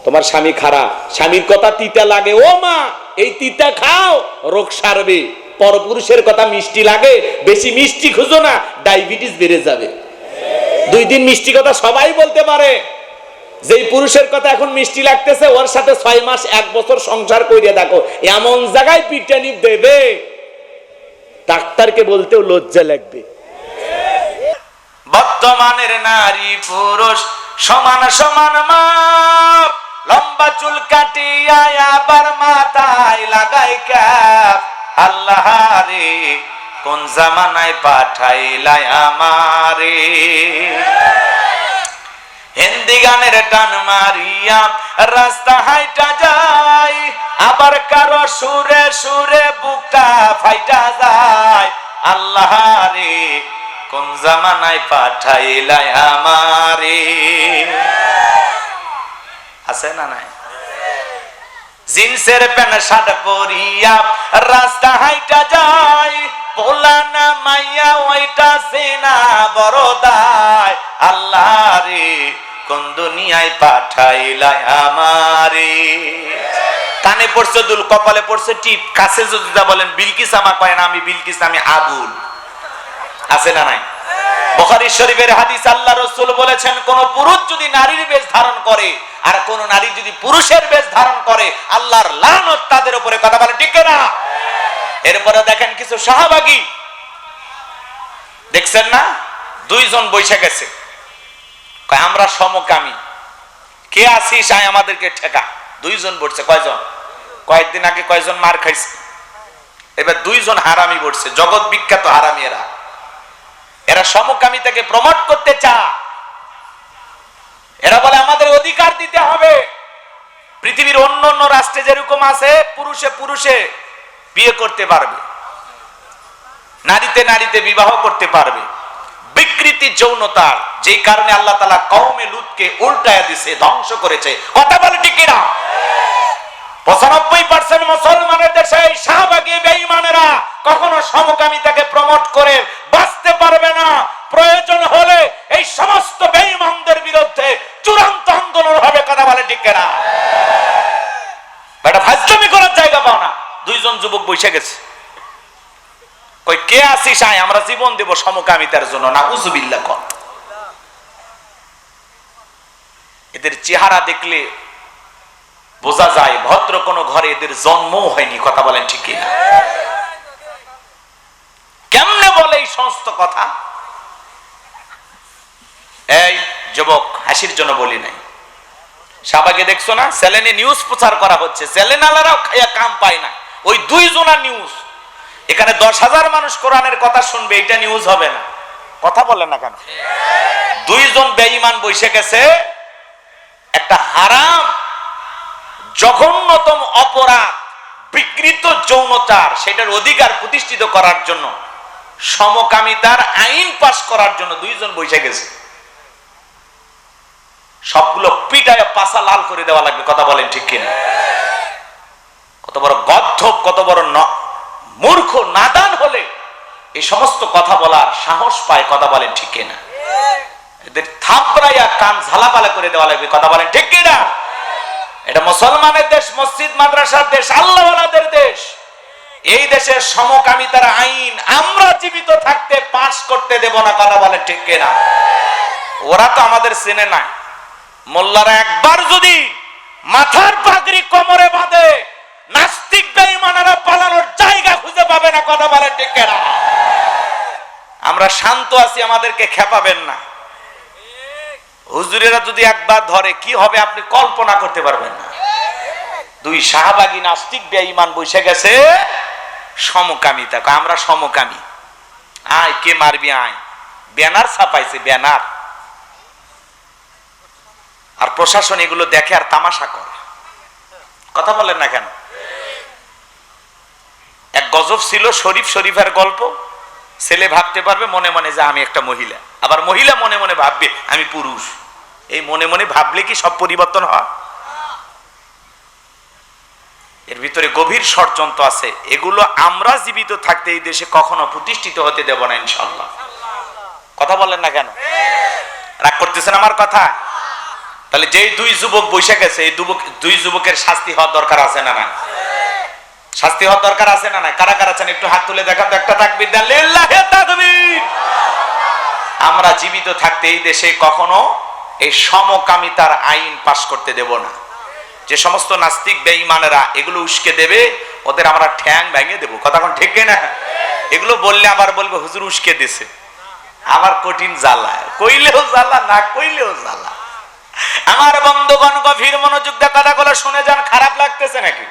তোমার স্বামী খারাপ, স্বামীর কথা তিতা লাগে, ও মা এই তিতা খাও রোগ সারবে। পরপুরুষের কথা মিষ্টি লাগে, বেশি মিষ্টি খুঁজো না, ডায়াবেটিস বেড়ে যাবে। 2 দিন মিষ্টি কথা সবাই বলতে পারে, যেই পুরুষের কথা এখন মিষ্টি লাগতেছে ওর সাথে 6 মাস 1 বছর সংসার কইরা দেখো, এমন জায়গায় পিটানি দেবে ডাক্তারকে বলতেও লজ্জা লাগবে। বর্তমানের নারী পুরুষ সমান সমান মাপ, লম্বা চুল কাটিয়া আবার মাথায় লাগাই ক্যাপ। আল্লাহ রে কোন জামানায় পাঠাইলাই আমারে, হিন্দি গানের টান মারিয়া রাস্তা হাইটা যায়, আবার কারো সুরে সুরে বুকটা ফাইটা যায়। আল্লাহ রে কোন জামানায় পাঠাইলাই আমারে। আছে না নাই? জিন্সের প্যান্ট শার্ট পরিয়া রাস্তা হাইটা যায়, পোলানা মাইয়া ওইটা সেনা বড় দায়। আল্লাহ রে কোন দুনিয়ায় পাঠাইলাই আমারে। কানে পড়ছে দুল, কপালে পড়ছে টিপ, কাছে যদি বলেন বিলকিস আমা কয় না আমি বিলকিস, আমি আবুল। আছে না নাই? বুখারী শরীফের হাদিস, আল্লাহ রাসূল বলেছেন কোন পুরুষ যদি নারীর বেশ ধারণ করে আর কোন নারী যদি পুরুষের বেশ ধারণ করে আল্লাহর লানত তাদের উপরে। কথা বলে ঠিক না? এরপরে দেখেন কিছু সাহাবাগী দেখছেন না, 2 জন বৈশা গেছে, কয় আমরা সমকামী, কে আসিস আয় আমাদেরকে ঠেকা। 2 জন বলছে, কয়জন? কয়েকদিন আগে কয়জন মার খাইছে, এবার 2 জন হারামি বলছে, জগৎ বিখ্যাত হারামি। এরা সমকামিতাকে প্রমোট করতে চায়। এরা বলে আমাদের অধিকার দিতে হবে। পৃথিবীর অন্য অন্য রাষ্ট্রে যেরকম আছে পুরুষে পুরুষে বিয়ে করতে পারবে, নারীতে নারীতে বিবাহ করতে পারবে, বিকৃতি যৌনতার যেই কারণে আল্লাহ তাআলা কওমে লুতকে উল্টায়া দিয়েছে, ধ্বংস করেছে। কথা বলে ঠিক কিনা? 95% মুসলমানের দেশে এই শাহবাগী বেঈমানেরা কখনো সমকামিতাকে প্রমোট করে বাঁচতে পারবে না। প্রয়োজন হলে এই সমস্ত বেঈমানদের বিরুদ্ধে চূড়ান্ত আন্দোলন হবে। কথা বলে ঠিক কিনা? বেটা ফাজলামি করার জায়গা পাও না। 2 জন যুবক বসে গেছে, কই কে আসিস আয় আমরা জীবন দেব সমকামিতার জন্য। নাউজুবিল্লাহ। কর এদের চেহারা দেখলে বোঝা যায় ভদ্র কোন ঘরে এদের জন্মও হয়নি। কথা বলেন ঠিক কিনা? কেমনে বলে এই সমস্ত কথা? এই যুবক হাসির জন্য বলি নাই, শাহবাগে দেখছো না চ্যানেলে নিউজ প্রচার করা হচ্ছে, চ্যানেলারাও খাইয়া কাম পায় না। ওই 2 জনের নিউজ, এখানে 10,000 মানুষ কোরআনের কথা শুনবে, এটা নিউজ হবে না। কথা বলেন না কেন? 2 জন বেঈমান বসে গেছে একটা হারাম জঘন্যতম অপরাধ বিকৃত যৌনতার সেটার অধিকার প্রতিষ্ঠিত করার জন্য, সমকামিতার আইন পাশ করার জন্য 2 জন বসে গেছে। সবগুলো পিটায় পাছা লাল করে দেওয়া লাগবে। কথা বলেন ঠিক কিনা? কত বড় গদ্ধব, কত বড় মূর্খ নাদান হলে এই সমস্ত কথা বলার সাহস পায়। কথা বলেন ঠিক কিনা? এদের থাপড়াইয়া কান ঝালাপালা করে দেওয়া লাগবে। কথা বলেন ঠিক কিনা? এটা মুসলমানের দেশ, মসজিদ মাদ্রাসার দেশ, আল্লাহওয়ালাদের দেশ। এই দেশে সমকামিতার আইন আমরা জীবিত থাকতে পাস করতে দেব না। কথা বলেন ঠিক কিনা? ওরা তো আমাদের চেনে না। মোল্লারা একবার যদি মাথার পাগড়ি কোমরে বাঁধে, নাস্তিক বেঈমানেরা পালানোর জায়গা খুঁজে পাবে না। কথা বলেন ঠিক কিনা? আমরা শান্ত আছি, আমাদেরকে খেপাবেন না। হুজুরেরা যদি একবার ধরে কি হবে আপনি কল্পনা করতে পারবেন না। 2 শাহবাগী নাস্তিক বেঈমান বসে গেছে সমকামিতা। আমরা সমকামী, আয় কে মারবি আয়। Banner ছাপাইছে, banner. আর প্রশাসন এগুলো দেখে আর তামাশা করে। কথা বলেন না কেন? এক গজব ছিল শরীফের গল্প। ছেলে ভাবতে পারবে মনে মনে যে আমি একটা মহিলা, আবার মহিলা মনে মনে ভাববে আমি পুরুষ। এই মনে মনে ভাবলে কি সব পরিবর্তন হয়? এর ভিতরে গভীর ষড়যন্ত্র আছে। এগুলো আমরা জীবিত থাকতে এই দেশে কখনো প্রতিষ্ঠিত হতে দেব না ইনশাআল্লাহ। কথা বলেন না কেন? রাগ করতেছেন আমার কথা? তাহলে যেই দুই যুবক বসে গেছে, এই দুই যুবকের শাস্তি হওয়ার দরকার আছে না না? শাস্তি হওয়ার দরকার আছে না না? কারা কারা আছেন একটু হাত তুলে দেখান তো, একটা তাকবীর দেন, লিল্লাহি তাকবীর। আমরা জীবিত থাকতে এই দেশে কখনো এই সমকামিতার আইন পাশ করতে দেব না। যে সমস্ত নাস্তিক বেঈমানেরা এগুলো উস্কে দেবে, ওদের আমরা ঠ্যাং ভেঙে দেবো। কথা কোন ঠিক না? এগুলো বললে আবার বলবে হুজুর উস্কে দিছে, আবার কঠিন জ্বালা, কইলেও জ্বালা না কইলেও জ্বালা। আমার বন্ধুগণ গভীর মনোযোগ দিয়ে কথাগুলো শুনে যান, খারাপ লাগতেছে নাকি?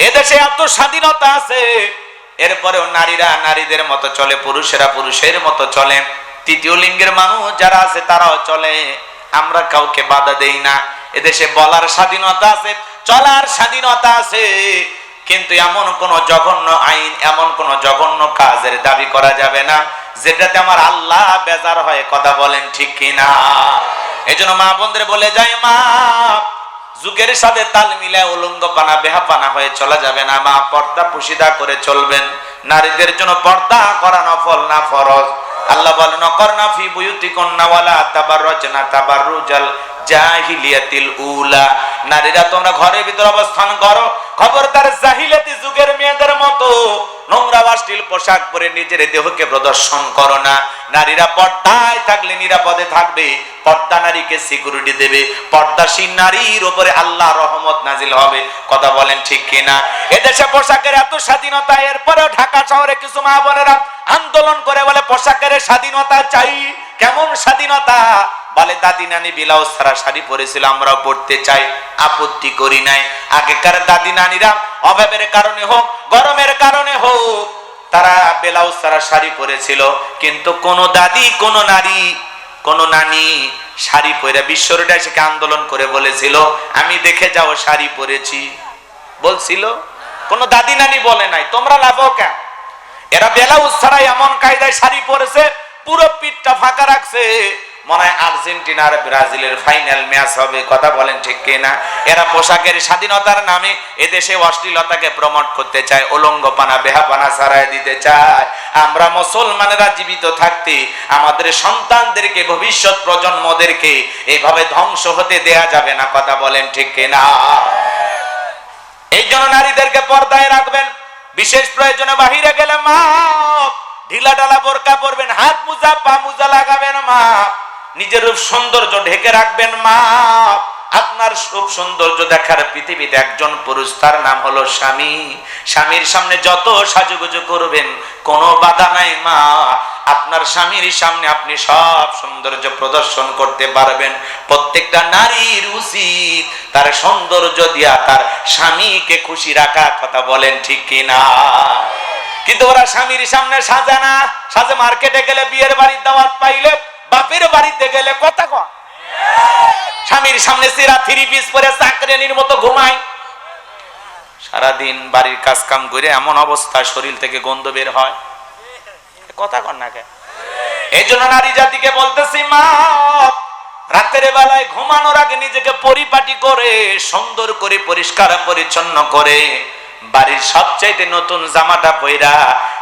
এদেশে এত স্বাধীনতা আছে, এরপরেও নারীরা নারীদের মতো চলে, পুরুষেরা পুরুষের মতো চলে, তৃতীয় লিঙ্গের মানুষ যারা আছে তারাও চলে, আমরা কাউকে বাধা দেই না। এদেশে বলার স্বাধীনতা আছে, চলার স্বাধীনতা আছে, কিন্তু এমন কোন জঘন্য আইন, এমন কোন জঘন্য কাজের দাবি করা যাবে না যেটাতে আমার আল্লাহ বেজার হয়। কথা বলেন ঠিক কিনা? এজন্য মা বোনদের বলে যায়, মা যুগের সাথে তাল মিলায় উলঙ্গপানা বেহাপানা হয়ে চলা যাবে না। মা পর্দা পুশিদা করে চলবেন। নারীদের জন্য পর্দা করা নফল না ফরজ। আল্লাহ বলেন, করনা ফি বুয়ুতিকুন্না ওয়ালা তাবাররাজনা তাবাররুজাল জাহিলিয়াতিল উলা। নারীরা তোমরা ঘরের ভিতর অবস্থান করো, খবরদার জাহিলিয়াতি যুগের মেয়েদের মতো নোংরা অশ্লীল পোশাক পরে নিজের দেহকে প্রদর্শন করো না। নারীরা পর্দায় থাকলে নিরাপদে থাকবে, পর্দা নারীকে সিকিউরিটি দেবে, পর্দাশীল নারীর উপরে আল্লাহর রহমত নাজিল হবে। কথা বলেন ঠিক কিনা? এদেশে পোশাকের এত স্বাধীনতা, এরপরেও ঢাকা শহরে কিছু মা বোনেরা আন্দোলন করে বলে পোশাকের স্বাধীনতা চাই। কেমন স্বাধীনতা? বলে দাদি নানি ব্লাউজ ছাড়া শাড়ি পরেছিল, আমরাও পড়তে চাই, আপত্তি করি নাই। আগেকার দাদি নানিরা অভাবের কারণে হোক, গরমের কারণে হোক, তারা ব্লাউজ ছাড়া শাড়ি পরেছিল, কিন্তু কোন দাদি, কোন নারী, কোন নানি শাড়ি পরে বিশ্বরোডে এসে আন্দোলন করে বলেছিল আমি দেখে যাও শাড়ি পরেছি? বলছিল? কোন দাদি নানি বলে নাই। তোমরা লাভও কেন? এরা ব্লাউজ ছাড়া এমন কায়দায় শাড়ি পরেছে, পুরো পিঠটা ফাঁকা রাখছে, মনে হয় আর্জেন্টিনা আর ব্রাজিলের ফাইনাল ম্যাচ হবে। কথা বলেন ঠিক কিনা? এরা পোশাকের স্বাধীনতার নামে এদেশে অশ্লীলতাকে প্রমোট করতে চায়, উলঙ্গপানা বেহাপানা ছাড়াই দিতে চায়। আমরা মুসলমানেরা জীবিত থাকতে আমাদের সন্তানদেরকে, ভবিষ্যৎ প্রজন্মদেরকে এইভাবে ধ্বংস হতে দেয়া যাবে না। কথা বলেন ঠিক কিনা? এই জন্য নারীদেরকে পর্দায় রাখবেন। বিশেষ প্রয়োজনে বাহিরে গেলে মা ঢিলা ঢালা বোরকা পরবেন, হাত মোজা পা মোজা লাগাবেন মা, নিজের রূপ সৌন্দর্য ঢেকে রাখবেন মা। আপনার রূপ সৌন্দর্য দেখার পৃথিবীতে একজন পুরুষ, তার নাম হলো স্বামী। স্বামীর সামনে যত সাজুগুজু করবেন কোনো বাধা নাই মা। আপনার স্বামীর সামনে আপনি সব সৌন্দর্য প্রদর্শন করতে পারবেন। প্রত্যেকটা নারীর উচিত তার সৌন্দর্য দিয়া তার স্বামীকে খুশি রাখা। কথা বলেন ঠিক কিনা? কিন্তু ওরা স্বামীর সামনে সাজে না, সাজে মার্কেটে গেলে, বিয়ের বাড়ির দাওয়াত পাইলে, বাপের বাড়িতে গেলে। কথা কয় স্বামীর সামনে সিরা থ্রি পিস পরে চাকরানির মতো ঘুমায়, সারাদিন বাড়ির কাজ কাম করে এমন অবস্থা শরীর থেকে গন্ধ বের হয়। কথা কন না কেন? এই জন্য নারী জাতিকে বলতেছি, মা রাতের বেলায় ঘুমানোর আগে নিজেকে পরিপাটি করে, সুন্দর করে, পরিষ্কার পরিচ্ছন্ন করে, বাড়ির সবচাইতে নতুন জামাটা পইরা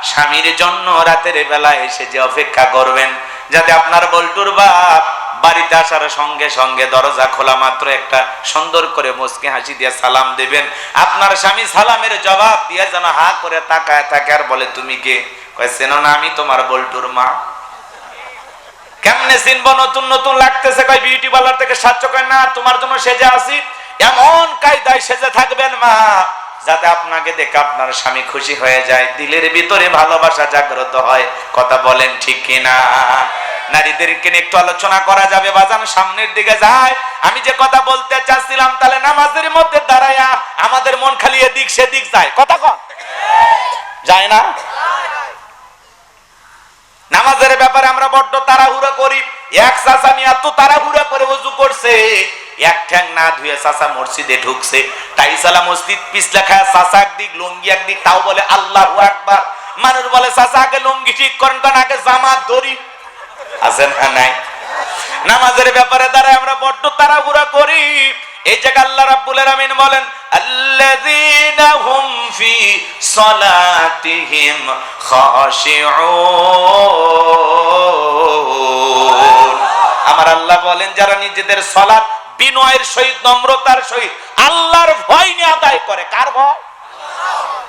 স্বামীর জন্য রাতের বেলায় এসে যে অপেক্ষা করবেন, যাতে আপনার বল্টুর বাপ বাড়িতে আসার সঙ্গে সঙ্গে দরজা খোলা মাত্র একটা সুন্দর করে মুচকি হাসি দিয়ে সালাম দিবেন। আপনার স্বামী সালামের জবাব দিয়ে যেন হা করে তাকায় থাকে আর বলে তুমি কে? কয় চেনো না, আমি তোমার বল্টুর মা। কেমনে চিনবো? নতুন নতুন লাগতেছে, কয় বিউটি পার্লার থেকে সাহায্য করেন না, তোমার জন্য সেজে আসি। এমন কায়দায় সেজে থাকবেন মা, যাতে আপনাকে দেখে আপনার স্বামী খুশি হয়ে যায়, দিলের ভিতরে ভালোবাসা জাগ্রত হয়। কথা বলেন ঠিক কিনা? নারীদেরকে নিয়ে একটু আলোচনা করা যাবে বাজান, সামনের দিকে যায়। আমি যে কথা বলতে চাচ্ছিলাম, তাহলে নামাজের মধ্যে দাঁড়ায়া আমাদের মন খালি এদিক সেদিক যায়। কথা কন যায় না? নামাজের ব্যাপারে আমরা বড্ড তাড়াহুড়ো করি। এক চাচা নিয়ে এত তাড়াহুড়ো করে ওযু করছে, এক ঠ্যাং না ধুয়ে চাচা মসজিদে ঢুকছে, টাইসালা মসজিদ পিছলা খায়, চাচা একদিক লুঙ্গি একদিক, তাও বলে আল্লাহু আকবার। মানুষ বলে চাচা আগে লুঙ্গি ঠিক করেন, কারণ আগে জামাত ধরি। আছেন না নাই? নামাজের ব্যাপারে দাঁড়ায় আমরা বড্ড তাড়াহুড়া করি। এই জায়গা আল্লাহ রাব্বুল আলামিন বলেন, আল্লাযীনা হুম ফি সালাতিহিম খাশিউন। আমার আল্লাহ বলেন, যারা নিজেদের সালাত বিনয়ের সহিত নম্রতার সহিত আল্লাহর ভয় নিয়ে আদায় করে। কার ভয়?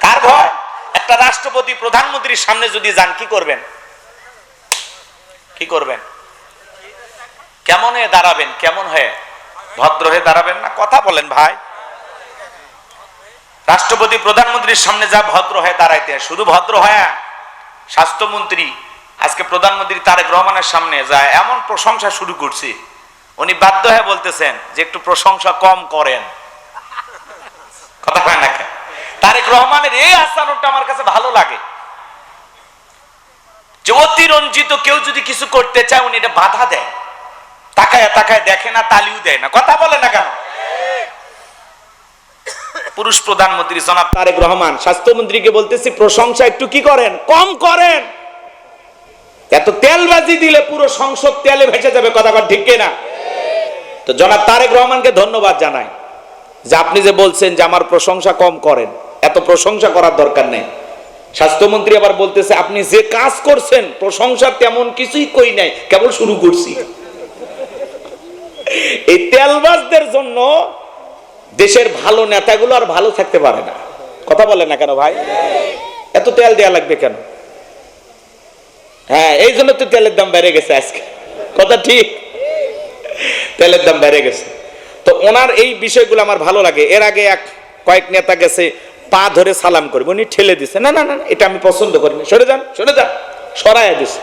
কার ভয়? একটা রাষ্ট্রপতি প্রধানমন্ত্রীর সামনে যদি যান কি করবেন? কি করবেন? কেমন হয়ে দাঁড়াবেন? কেমন হয়ে? ভদ্র হয়ে দাঁড়াবেন না? কথা বলেন ভাই। রাষ্ট্রপতি প্রধানমন্ত্রীর সামনে যা ভদ্র হয়ে দাঁড়াইতে, শুধু ভদ্র হয়। স্বাস্থ্যমন্ত্রী আজকে প্রধানমন্ত্রী তারেক রহমানের সামনে যায় এমন প্রশংসা শুরু করছে, উনি বাধ্য হয়ে বলতেছেন যে একটু প্রশংসা কম করেন। কথা হয় না? তারেক রহমানের এই আচরণটা আমার কাছে ভালো লাগে, যে অতিরঞ্জিত কেউ যদি কিছু করতে চায় উনি এটা বাধা দেয়, তাকায় তাকায় দেখে না, তালিও দেয় না। কথা বলে না কেন? পুরুষ প্রধানমন্ত্রী জনাব তারেক রহমান স্বাস্থ্যমন্ত্রীকে বলতেছি প্রশংসা একটু কি করেন, কম করেন। এত তেলবাজি দিলে পুরো সংসদ তেলে ভেসে যাবে। কথা বল ঠিক কিনা? তো জনাব তারেক রহমানকে ধন্যবাদ জানাই যে আপনি যে বলছেন যে আমার প্রশংসা কম করেন, এত প্রশংসা করার দরকার নেই। স্বাস্থ্যমন্ত্রী আবার বলতেছে আপনি যে কাজ করছেন প্রশংসা তেমন কিছুই কই নাই, কেবল শুরু করছি। এই তেলবাজদের জন্য দেশের ভালো নেতাগুলো আর ভালো থাকতে পারে না। কথা বলে না কেন ভাই? এত তেল দেয়া লাগবে কেন? হ্যাঁ, এই জন্য তো তেলের দাম বেড়ে গেছে আজকে। কথা ঠিক, তেলের দাম বেড়ে গেছে। তো ওনার এই বিষয়গুলো আমার ভালো লাগে। এর আগে কয়েক নেতা গেছে পা ধরে সালাম করবে, উনি ঠেলে দিছে, না না না এটা আমি পছন্দ করি না, সরে যান সরে যান, সরাইয়া দিছে।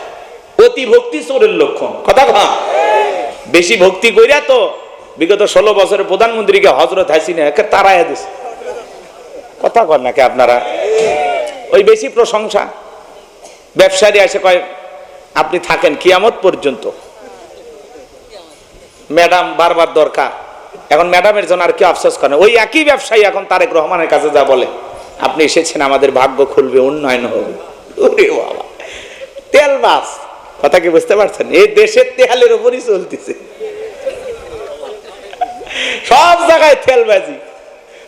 অতি ভক্তি চোরের লক্ষণ। কথা কম, বেশি ভক্তি কইরা তো বিগত 16 বছরের প্রধানমন্ত্রীকে হযরত হাসিনা একে তাড়াইয়া দিছে। কথা কন নাকি আপনারা? ওই বেশি প্রশংসা। ব্যবসায়ী এসে কয় আপনি থাকেন কিয়ামত পর্যন্ত, ম্যাডাম বারবার দরকার। এখন ম্যাডামের জন্য আর কি আফসোস করেন? ওই একই ব্যবসায়ী এখন তারেক রহমানের কাছে যা বলে আপনি এসেছেন আমাদের ভাগ্য খুলবে, উন্নয়ন হবে। ওরে বাবা, তেলবাজ। কথা কি বুঝতে পারছেন? এই দেশের তেলের উপরই চলতেছে, সব জায়গায় তেলবাজি।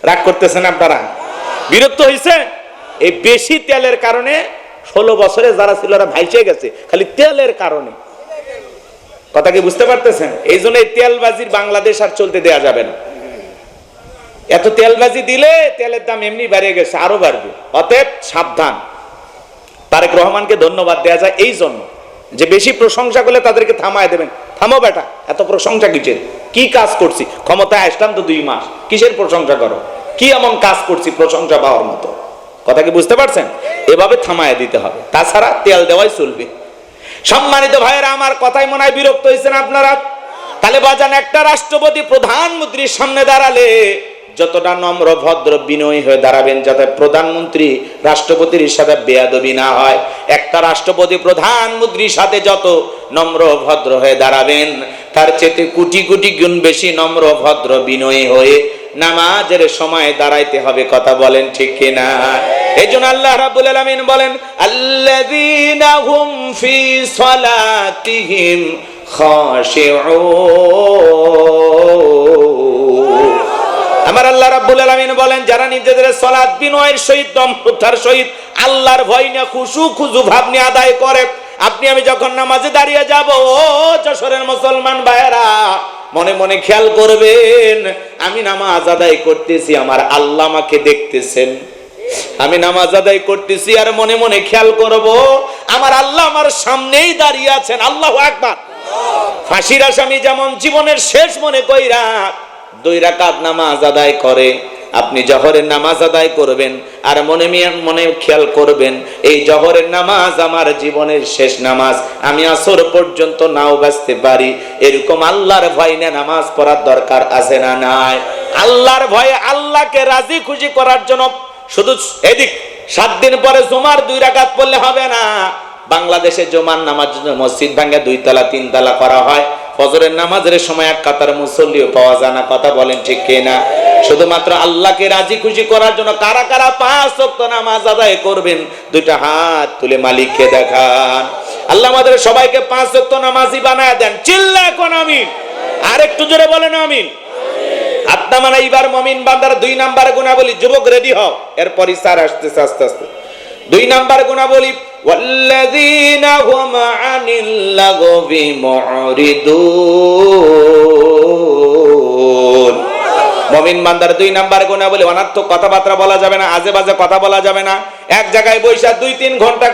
রাগ করতেছেন আপনারা? বিরক্ত হয়েছে? এই বেশি তেলের কারণে 16 বছরে যারা ছিল ওরা ভাইসে গেছে, খালি তেলের কারণে। কথা কি বুঝতে পারতেছেন? এই জন্য এই তেলবাজির বাংলাদেশ আর চলতে দেয়া যাবে না। এত তেলবাজি দিলে তেলের দাম এমনি বেড়ে গেছে, আরো বাড়বে। অতএব সাবধান। তারেক রহমানকে ধন্যবাদ দেয়া যায় এই জন্য যে বেশি প্রশংসা করলে তাদেরকে থামায় দেবেন। থামো বেটা, এত প্রশংসা কিসের? কি কাজ করছি? ক্ষমতায় আসলাম তো 2 মাস, কিসের প্রশংসা করো? কি এমন কাজ করছি প্রশংসা পাওয়ার মতো? কথা কি বুঝতে পারছেন? এভাবে থামায় দিতে হবে, তাছাড়া তেল দেওয়াই চলবে। সম্মানিত ভাইয়েরা, আমার কথাই মনে হয় বিরক্ত হয়েছেন আপনারা। তাহলে বাজান, একটা রাষ্ট্রপতি প্রধানমন্ত্রীর সামনে দাঁড়ালে যতটা নম্র ভদ্র বিনয়ী হয়ে দাঁড়াবেন যাতে প্রধানমন্ত্রী রাষ্ট্রপতির সাথে বেয়াদবি না হয়, একটা রাষ্ট্রপতি প্রধানমন্ত্রীর সাথে যত নম্র ভদ্র হয়ে দাঁড়াবেন তার চেয়ে কোটি কোটি গুণ বেশি নম্র ভদ্র বিনয়ী হয়ে নামাজের সময় দাঁড়াইতে হবে। কথা বলেন ঠিক কিনা? এইজন্য আল্লাহ রাব্বুল আলামিন বলেন আল্লাযীনা হুম ফি সালাতিহিম খাশিউন। আমার আল্লাহ রাব্বুল আলামিন বলেন যারা নিজেদের সালাত বিনয়ের সহিত দম্ভতার সহিত আল্লাহর ভয় নিয়ে খুশু খুজু ভাব নিয়ে আদায় করে। আপনি আমি যখন নামাজে দাঁড়িয়ে যাব, ও যশোরের মুসলমান ভাইয়েরা, মনে মনে খেয়াল করবেন আমি নামাজ আদায় করতেছি, আমার আল্লাহ আমাকে দেখতেছেন। আমি নামাজ আদায় করতেছি আর মনে মনে খেয়াল করব আমার আল্লাহ আমার সামনেই দাঁড়িয়ে আছেন। আল্লাহু আকবার। ফাঁসির আসামি যেমন জীবনের শেষ মনে কইরা 2 রাকাত নামাজ আদায় করে, আপনি জহরের নামাজ আদায় করবেন আর মনে মনে খেয়াল করবেন এই জহরের নামাজ আমার জীবনের শেষ নামাজ, আমি আসর পর্যন্ত নাও বাঁচতে পারি। এরকম আল্লাহর ভয় নিয়ে নামাজ পড়ার দরকার আছে না নাই? আল্লাহর ভয়ে আল্লাহকে রাজি খুশি করার জন্য শুধু এদিক 7 দিন পরে জুমার 2 রাকাত পড়লে হবে না। বাংলাদেশে জুমার নামাজ মসজিদ ভাঙে 2 তলা 3 তলা করা হয়। ফজরের নামাজের সময় এক কাতার মুসল্লিও পাওয়া যায় না। কথা বলেন ঠিক কিনা? শুধুমাত্র আল্লাহকে রাজি খুশি করার জন্য কারা কারা 5 ওয়াক্ত নামাজ আদায় করবেন? 2টা হাত তুলে মালিককে দেখান। আল্লাহ আমাদের সবাইকে 5 ওয়াক্ত নামাজি বানায় দেন। চিল্লা এখন আমিন। আর একটু জোরে বলেন আমিন। আত্মা মানে এইবার মুমিন বান্দার 2 নাম্বার গুণাবলী। যুবক রেডি হও, এরপরই স্যার আসতেছে আস্তে আস্তে। 2 নাম্বার গুণাবলী ওয়াল্লাযীনা হুম আনিল লাগবি মুরিদুন। মুমিন বান্দার 2 নাম্বার গুনাহ বলে অনার্থক কথাবার্তা বলা যাবে না, আজে বাজে কথা বলা যাবে না। এক জায়গায় বৈশা 2-3 ঘন্টা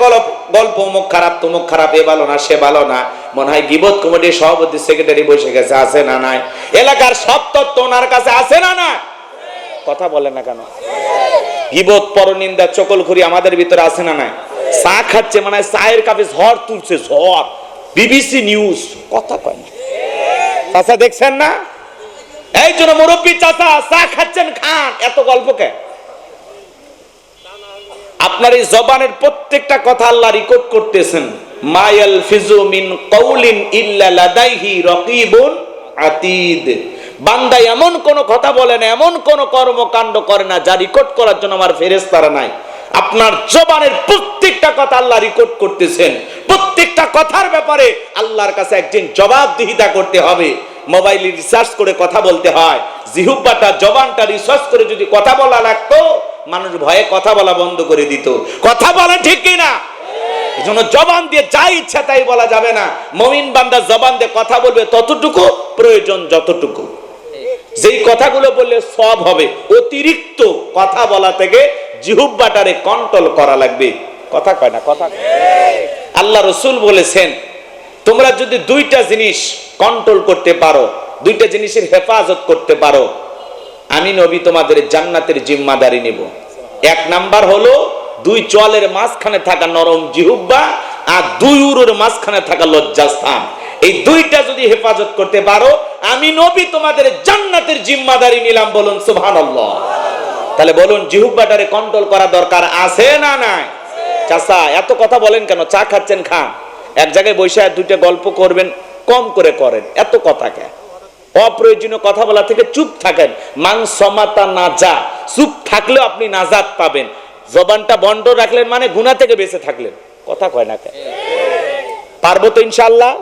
গল্প, মুখ খারাপ তুমুক খারাপ, এ ভালো না সে ভালো না, মনে হয় গীবত কমিটির সভাপতি সেক্রেটারি বসে গেছে, আছে না নাই? এলাকার সব তত্ত্ব ওনার কাছে আছে না না? কথা বলে না কেন? গীবত, পরনিন্দা, চকলখুরি আমাদের ভিতরে আছে না নাই? চা খাচ্ছে মানে চায়ের কাপে ঝড় তুলছে, ঝড়। বিবিসি নিউজ, কথা কয় না। চাচা দেখছেন না? এই জন্য মুরব্বী চাচা চা খাচ্ছেন, খান, এত গল্প কে? আপনার এই জবানের প্রত্যেকটা কথা আল্লাহ রেকর্ড করতেছেন। মায়াল ফিজু মিন কাউলিন ইল্লা লাদাইহি রাকিবুন আতীদ। বান্দা এমন কোন কথা বলে না, এমন কোন কর্মকাণ্ড করে না যা রেকর্ড করার জন্য আমার ফেরেশতারা নাই। আপনার জবানের প্রত্যেকটা কথা আল্লাহ রেকর্ড করতেছেন। প্রত্যেকটা কথার ব্যাপারে আল্লাহর কাছে একদিন জবাবদিহিতা করতে হবে। মোবাইলে রিসার্চ করে কথা বলতে হয়। জিহ্বাটা, জবানটা রিসার্চ করে যদি কথা বলা লাগতো, মানুষ ভয়ে কথা বলা বন্ধ করে দিত। কথা বলা ঠিক কিনা? এজন্য জবান দিয়ে যা ইচ্ছা তাই বলা যাবে না। মুমিন বান্দা জবান দিয়ে কথা বলবে ততটুকু প্রয়োজন যতটুকু। যেই কথাগুলো বললে সব হবে, অতিরিক্ত কথা বলা থেকে জিহ্বাটারে কন্ট্রোল করা লাগবে। কথা কয় না? কথা। আল্লাহ রাসূল বলেছেন, তোমরা যদি 2টা জিনিস কন্ট্রোল করতে পারো, 2টা জিনিসের হেফাজত করতে পারো, আমি নবী তোমাদের জান্নাতের জিম্মাদারি নেব। 1 নাম্বার হলো 2 চোয়ালের মাঝখানে থাকা নরম জিহ্বা, আর 2 উরুর মাঝখানে থাকা লজ্জাস্থান। এই 2টা যদি হেফাজত করতে পারো, আমি নবী তোমাদের জান্নাতের জিম্মাদারি নিলাম। বলুন সুবহানাল্লাহ। তাহলে বলুন, জিহ্বাটারে কন্ট্রোল করা দরকার আছে না নাই? চাচা এত কথা বলেন কেন? চা খাচ্ছেন, খান। এক জায়গায় বসে 2টা গল্প করবেন, কম করে করেন, এত কথা কেন? অপ্রয়োজনীয় কথা বলা থেকে চুপ থাকেন। মান সমাতা নাজা, চুপ থাকলেও আপনি নাজাত পাবেন। জবানটা বন্ধ রাখলেন মানে গুনাহ থেকে বেঁচে থাকলেন। কথা কয় না কেন? পারবো তো ইনশাআল্লাহ?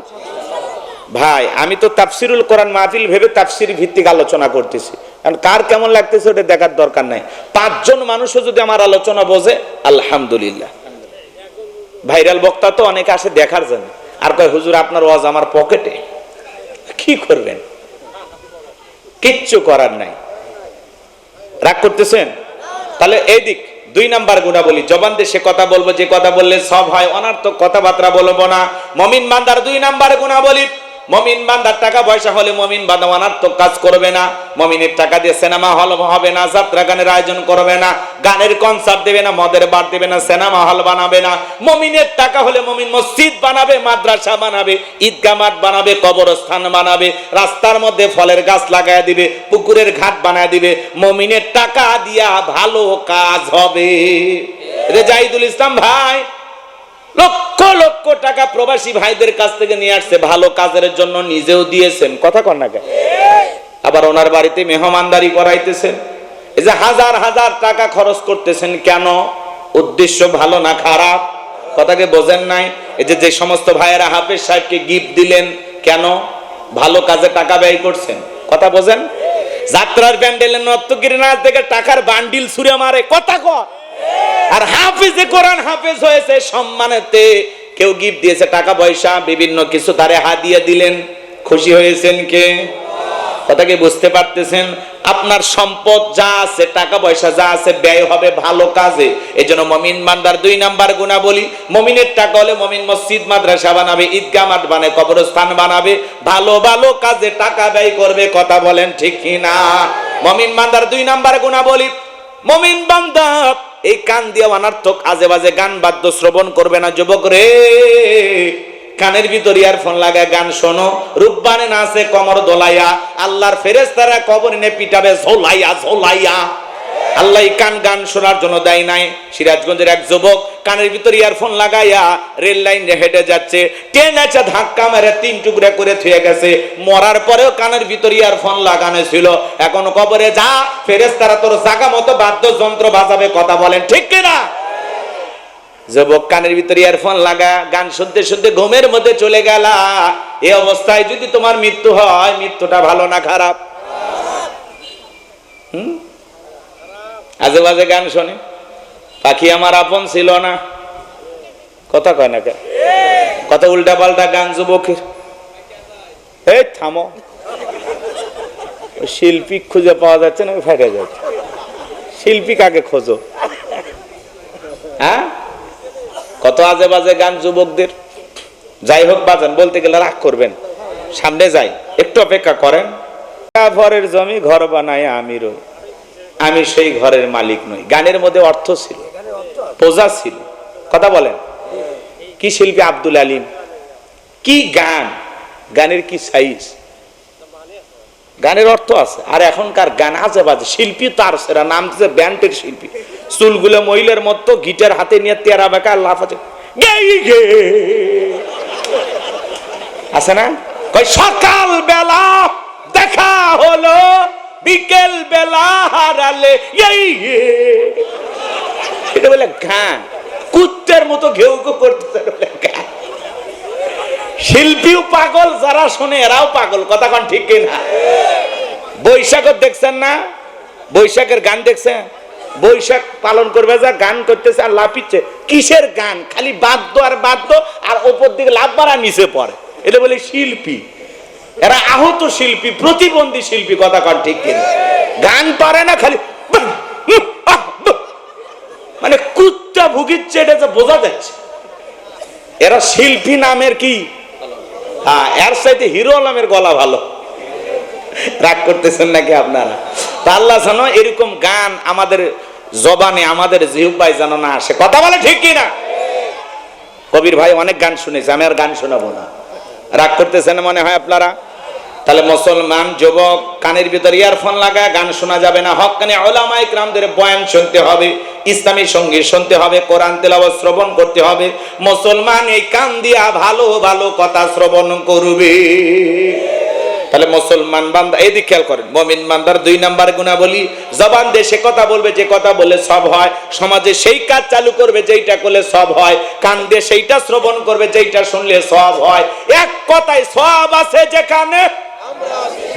ভাই, আমি তো তাফসিরুল কোরআন মাহফিল ভেবে তাফসির ভিত্তিক আলোচনা করতেছি। কারণ কার কেমন লাগতেছে ওটা দেখার দরকার নাই। 5 জন মানুষও যদি আমার আলোচনা বোঝে, আলহামদুলিল্লাহ। ভাইরাল বক্তা তো অনেকে আসে দেখার জন্য, আর কয় হুজুর আপনার ওয়াজ আমার পকেটে। কি করবেন? কিচ্ছু করার নাই। রাগ করতেছেন? তাহলে এই দিক 2 নাম্বার গুনাহ বলি, জবান দিয়ে সে কথা বলবো যে কথা বললে সব হয়, অনার্থক কথাবার্তা বলবো না। মুমিন বান্দার 2 নাম্বার গুনাহ বলি, মুমিন বান্দার টাকা পয়সা হলে মুমিন বান্দা অনার্থক কাজ করবে না। মুমিনের টাকা দিয়ে সিনেমা হল হবে না, যাত্রা গানের আয়োজন করবে না, গানের কনসার্ট দেবে না, মদের বার দেবে না, সিনেমা হল বানাবে না। মুমিনের টাকা হলে মুমিন মসজিদ বানাবে, মাদ্রাসা বানাবে, ঈদগাহ মাঠ বানাবে, কবরস্থান বানাবে, রাস্তার মধ্যে ফলের গাছ লাগায় দিবে, পুকুরের ঘাট বানায় দিবে। মুমিনের টাকা দিয়া ভালো কাজ হবে। রেজাইদুল ইসলাম ভাই লক্ষ লক্ষ টাকা প্রবাসী ভাইদের কাছ থেকে নিয়ে আসছে, ভালো কাজের জন্য নিজেও দিয়েছেন। কথা কন না কেন? আবার ওনার বাড়িতে মেহমানদারি করাইতেছেন। এই যে হাজার হাজার টাকা খরচ করতেছেন, কেন? উদ্দেশ্য ভালো না খারাপ? কথাকে বোঝেন নাই? এই যে সমস্ত ভাইয়েরা হাফেজ সাহেবকে গিফট দিলেন, কেন? ভালো কাজে টাকা ব্যয় করছেন। কথা বোঝেন? যাত্রার প্যান্ডেলের নর্তকীর নাচ দেখে টাকার বান্ডিল ছুঁড়ে মারে। কথা কর। আর হাফিজে কোরআন হাফেজ হয়েছে সম্মানেতে, কেউ গিফট দিয়েছে টাকা পয়সা, বিভিন্ন কিছু তারে হাদিয়া দিলেন, খুশি হয়েছেন কে? কথাকে বুঝতে পারতেছেন? আপনার সম্পদ যা আছে, টাকা পয়সা যা আছে, ব্যয় হবে ভালো কাজে। এজন্য মুমিন বান্দার 2 নাম্বার গুনাহ বলি, মুমিনের টাকা হলে মুমিন মসজিদ মাদ্রাসা বানাবে, ঈদগাহ মাঠ বানাবে, কবরস্থান বানাবে, ভালো ভালো কাজে টাকা ব্যয় করবে। কথা বলেন ঠিক কিনা? মুমিন বান্দার 2 নাম্বার গুনাহ বলি, মুমিন বান্দা এই কান দিয়ে অনার্থক আজে বাজে গান বাদ্য শ্রবণ করবে না। যুবক রে, কানের ভিতর ইয়ারফোন লাগায় গান শোনো, রূপবানে নাচে কমর দোলাইয়া, আল্লাহর ফেরেশতারা কবর এনে পিটাবে ঝোলাইয়া ঝোলাইয়া। আল্লাহ কান গান শোনার জন্য দেয় নাই। সিরাজগঞ্জের এক যুবক কানের ভিতর ইয়ারফোন লাগাইয়া রেল লাইনে হেঁটে যাচ্ছে, ট্রেন আছে ধাক্কা মেরে 3 টুকরা করে থুয়ে গেছে। মরার পরেও কানের ভিতর ইয়ারফোন লাগানো ছিল। এখন কবরে যা, ফেরেশতারা তোর জায়গা মতো বাদ্যযন্ত্র বাজাবে। কথা বলেন ঠিক কিনা? যুবক কানের ভিতর ইয়ারফোন লাগা গান শুনতে শুনতে ঘুমের মধ্যে চলে গেলা। এই অবস্থায় যদি তোমার মৃত্যু হয়, মৃত্যুটা ভালো না খারাপ? আজে বাজে গান শোনে, পাখি আমার আপন ছিল না। কথা কয় না কেন? কত উল্টা পাল্টা গান যুবকের। এই থামো, শিল্পী খুঁজে পাওয়া যাচ্ছে না, ফেটে যাচ্ছে। শিল্পী কাকে খোঁজো? হ্যাঁ, কত আজে বাজে গান যুবকদের। যাই হোক বাজান, বলতে গেলে রাগ করবেন, সামনে যাই, একটু অপেক্ষা করেন। ঘরের জমি ঘর বানায় আমি রই, আমি সেই ঘরের মালিক নই। গানের মধ্যে অর্থ ছিল, প্রজা ছিল। কথা বলেন, কি শিল্পী আব্দুল আলিম, কি গান, গানের কি সাইজ, গানের অর্থ আছে। আর এখনকার গান আজে বাজে, শিল্পী তার সেরা, নাম দিচ্ছে ব্যান্ডের শিল্পী। চুলগুলো মহিলার মতো, গিটার হাতে নিয়ে তেরা বেকা লাফাচ্ছে, আছে না? কই সকাল বেলা দেখা হলো, বিকেল বেলা হারালে, এটা বলে গান। কুত্তের মতো ঘেউ ঘেউ করতে গান। শিল্পীও পাগল, যারা শোনে এরাও পাগল। কথা কোন ঠিক কিনা? বৈশাখের দেখছেন না? বৈশাখের গান দেখছেন? বৈশাখ পালন করবে যা গান করতেছে আর লাফিচ্ছে। কিসের গান? খালি বাদ্য আর বাদ্য, আর ওপর দিকে লাভ মারা নিচে পড়ে। এটা বলে শিল্পী। এরা আহত শিল্পী, প্রতিবন্ধী শিল্পী। কথা কোন ঠিক কিনা? গান পারে না, খালি মানে কুত্তা ভুগিচ্ছে, এটা যে বোঝা যাচ্ছে। এরা শিল্পী নামের কি? হ্যাঁ, এর সাথে হিরো আলমের গলা ভালো। রাগ করতেছেন নাকি আপনারা? আল্লাহ জানো এরকম গান আমাদের জবানে, আমাদের জিহ্বায় যেন না আসে। কথা বলে ঠিক কিনা? কবির ভাই অনেক গান শুনেছে, আমি আর গান শোনাবো না। রাগ করতেছেন মনে হয় আপনারা? তাহলে মুসলমান যুবক, কানের ভিতর ইয়ারফোন লাগায় গান শোনা যাবে না। হক্কানি উলামায়ে কিরামদের বয়ান শুনতে হবে, ইসলামী সঙ্গীত শুনতে হবে, কোরআন তেলাওয়াত শ্রবণ করতে হবে। মুসলমান এই কান দিয়া ভালো ভালো কথা শ্রবণ করবে। তাহলে মুসলমান বান্দা, এই দিক খেয়াল করেন, মুমিন বান্দার 2 নাম্বার গুণাবলী, জবান দিয়ে সে কথা বলবে যে কথা বলে সব হয়, সমাজে সেই কাজ চালু করবে যেইটা করলে সব হয়, কান দিয়ে সেইটা শ্রবণ করবে যেইটা শুনলে সব হয়। এক কথায় সব আছে যেখানে,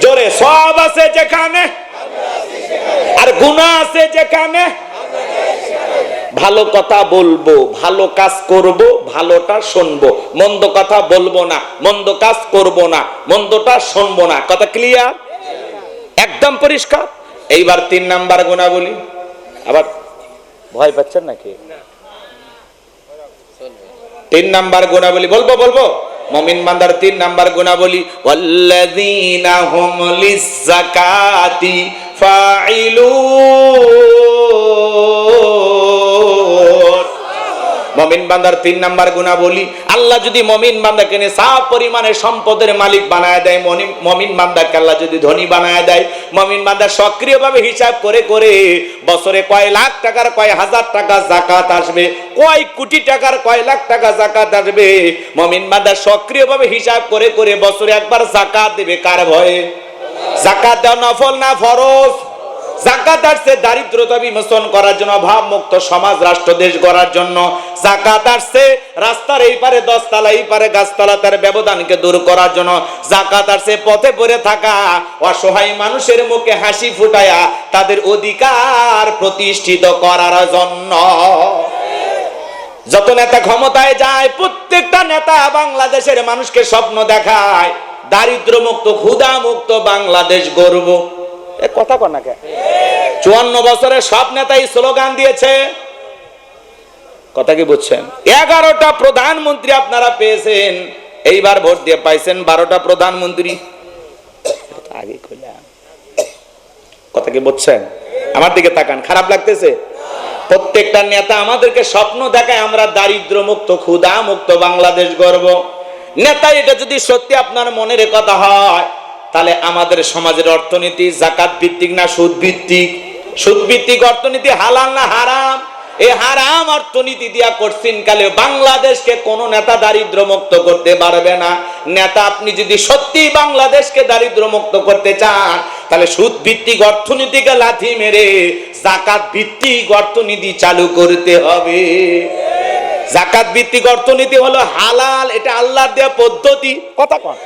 জোরে সব আছে যেখানে, আর গুনাহ আছে যেখানে। ভালো কথা বলবো, ভালো কাজ করব, ভালোটা শুনবো, মন্দ কথা বলবো না, মন্দ কাজ করব না, মন্দটা শুনবো না। কথা ক্লিয়ার? একদম পরিষ্কার। এইবার 3 নাম্বার গুণাবলী। আবার ভয় পাচ্ছেন নাকি? 3 নাম্বার গুণাবলী বলবো বলবো। মুমিন বান্দার 3 নাম্বার গুণাবলী, ওয়াল্লাযীনা হুম লিয-যাকাতি ফাঈলুন। মুমিন বান্দার 3 নাম্বার গুণাবলী, আল্লাহ যদি মুমিন বান্দাকে নিসাব পরিমাণে সম্পদের মালিক বানায় দেয়, মুমিন বান্দাকে আল্লাহ যদি ধনী বানায় দেয়, মুমিন বান্দা সক্রিয়ভাবে হিসাব করে করে বছরে কয় লাখ টাকার, কয় হাজার টাকা যাকাত আসবে, কয় কোটি টাকার, কয় লাখ টাকা যাকাত আসবে, মুমিন বান্দা সক্রিয়ভাবে হিসাব করে করে বছরে একবার যাকাত দেবে। কার ভয়ে? যাকাত দেওয়া নফল না ফরজ? যাকাত আসছে দারিদ্রতা বিমোচন করার জন্য, অভাব মুক্ত সমাজ রাষ্ট্র দেশ গড়ার জন্য। যাকাত আসছে রাস্তার এই পারে 10 তলা, এই পারে গাছতলা, তার ব্যবধানকে দূর করার জন্য। যাকাত আসছে পথে পড়ে থাকা অসহায় মানুষের মুখে হাসি ফুটায়া তাদের অধিকার প্রতিষ্ঠিত করার জন্য। যত নেতা ক্ষমতায় যায়, প্রত্যেকটা নেতা বাংলাদেশের মানুষকে স্বপ্ন দেখায় দারিদ্র মুক্ত, ক্ষুধা মুক্ত বাংলাদেশ গড়ব। কথা কন না কে? 54 বছরে সব নেতাই স্লোগান দিয়েছে। কথা কি বুঝছেন? 11টা প্রধানমন্ত্রী আপনারা পেয়েছেন, এইবার ভোট দিয়ে পাইছেন 12টা প্রধানমন্ত্রী। আগে কইলাম, কথা কি বুঝছেন? আমার দিকে তাকান, খারাপ লাগতেছে? প্রত্যেকটা নেতা আমাদেরকে স্বপ্ন দেখায় আমরা দারিদ্র মুক্ত, ক্ষুধা মুক্ত বাংলাদেশ গড়ব। নেতা এটা যদি সত্যি আপনার মনের কথা হয়, তাহলে আমাদের সমাজের অর্থনীতি যাকাত ভিত্তিক না সুদ ভিত্তিক? সুদ ভিত্তিক অর্থনীতি হালাল না হারাম? এই হারাম অর্থনীতি দিয়া করছেন কালে বাংলাদেশকে কোন নেতা দারিদ্র মুক্ত করতে পারবে না। নেতা আপনি যদি সত্যি বাংলাদেশকে দারিদ্র মুক্ত করতে চান, তাহলে সুদ ভিত্তিক অর্থনীতিকে লাথি মেরে যাকাত ভিত্তিক অর্থনীতি চালু করতে হবে। যাকাত ভিত্তিক অর্থনীতি হলো হালাল, এটা আল্লাহর দেওয়া পদ্ধতি। কথা কন।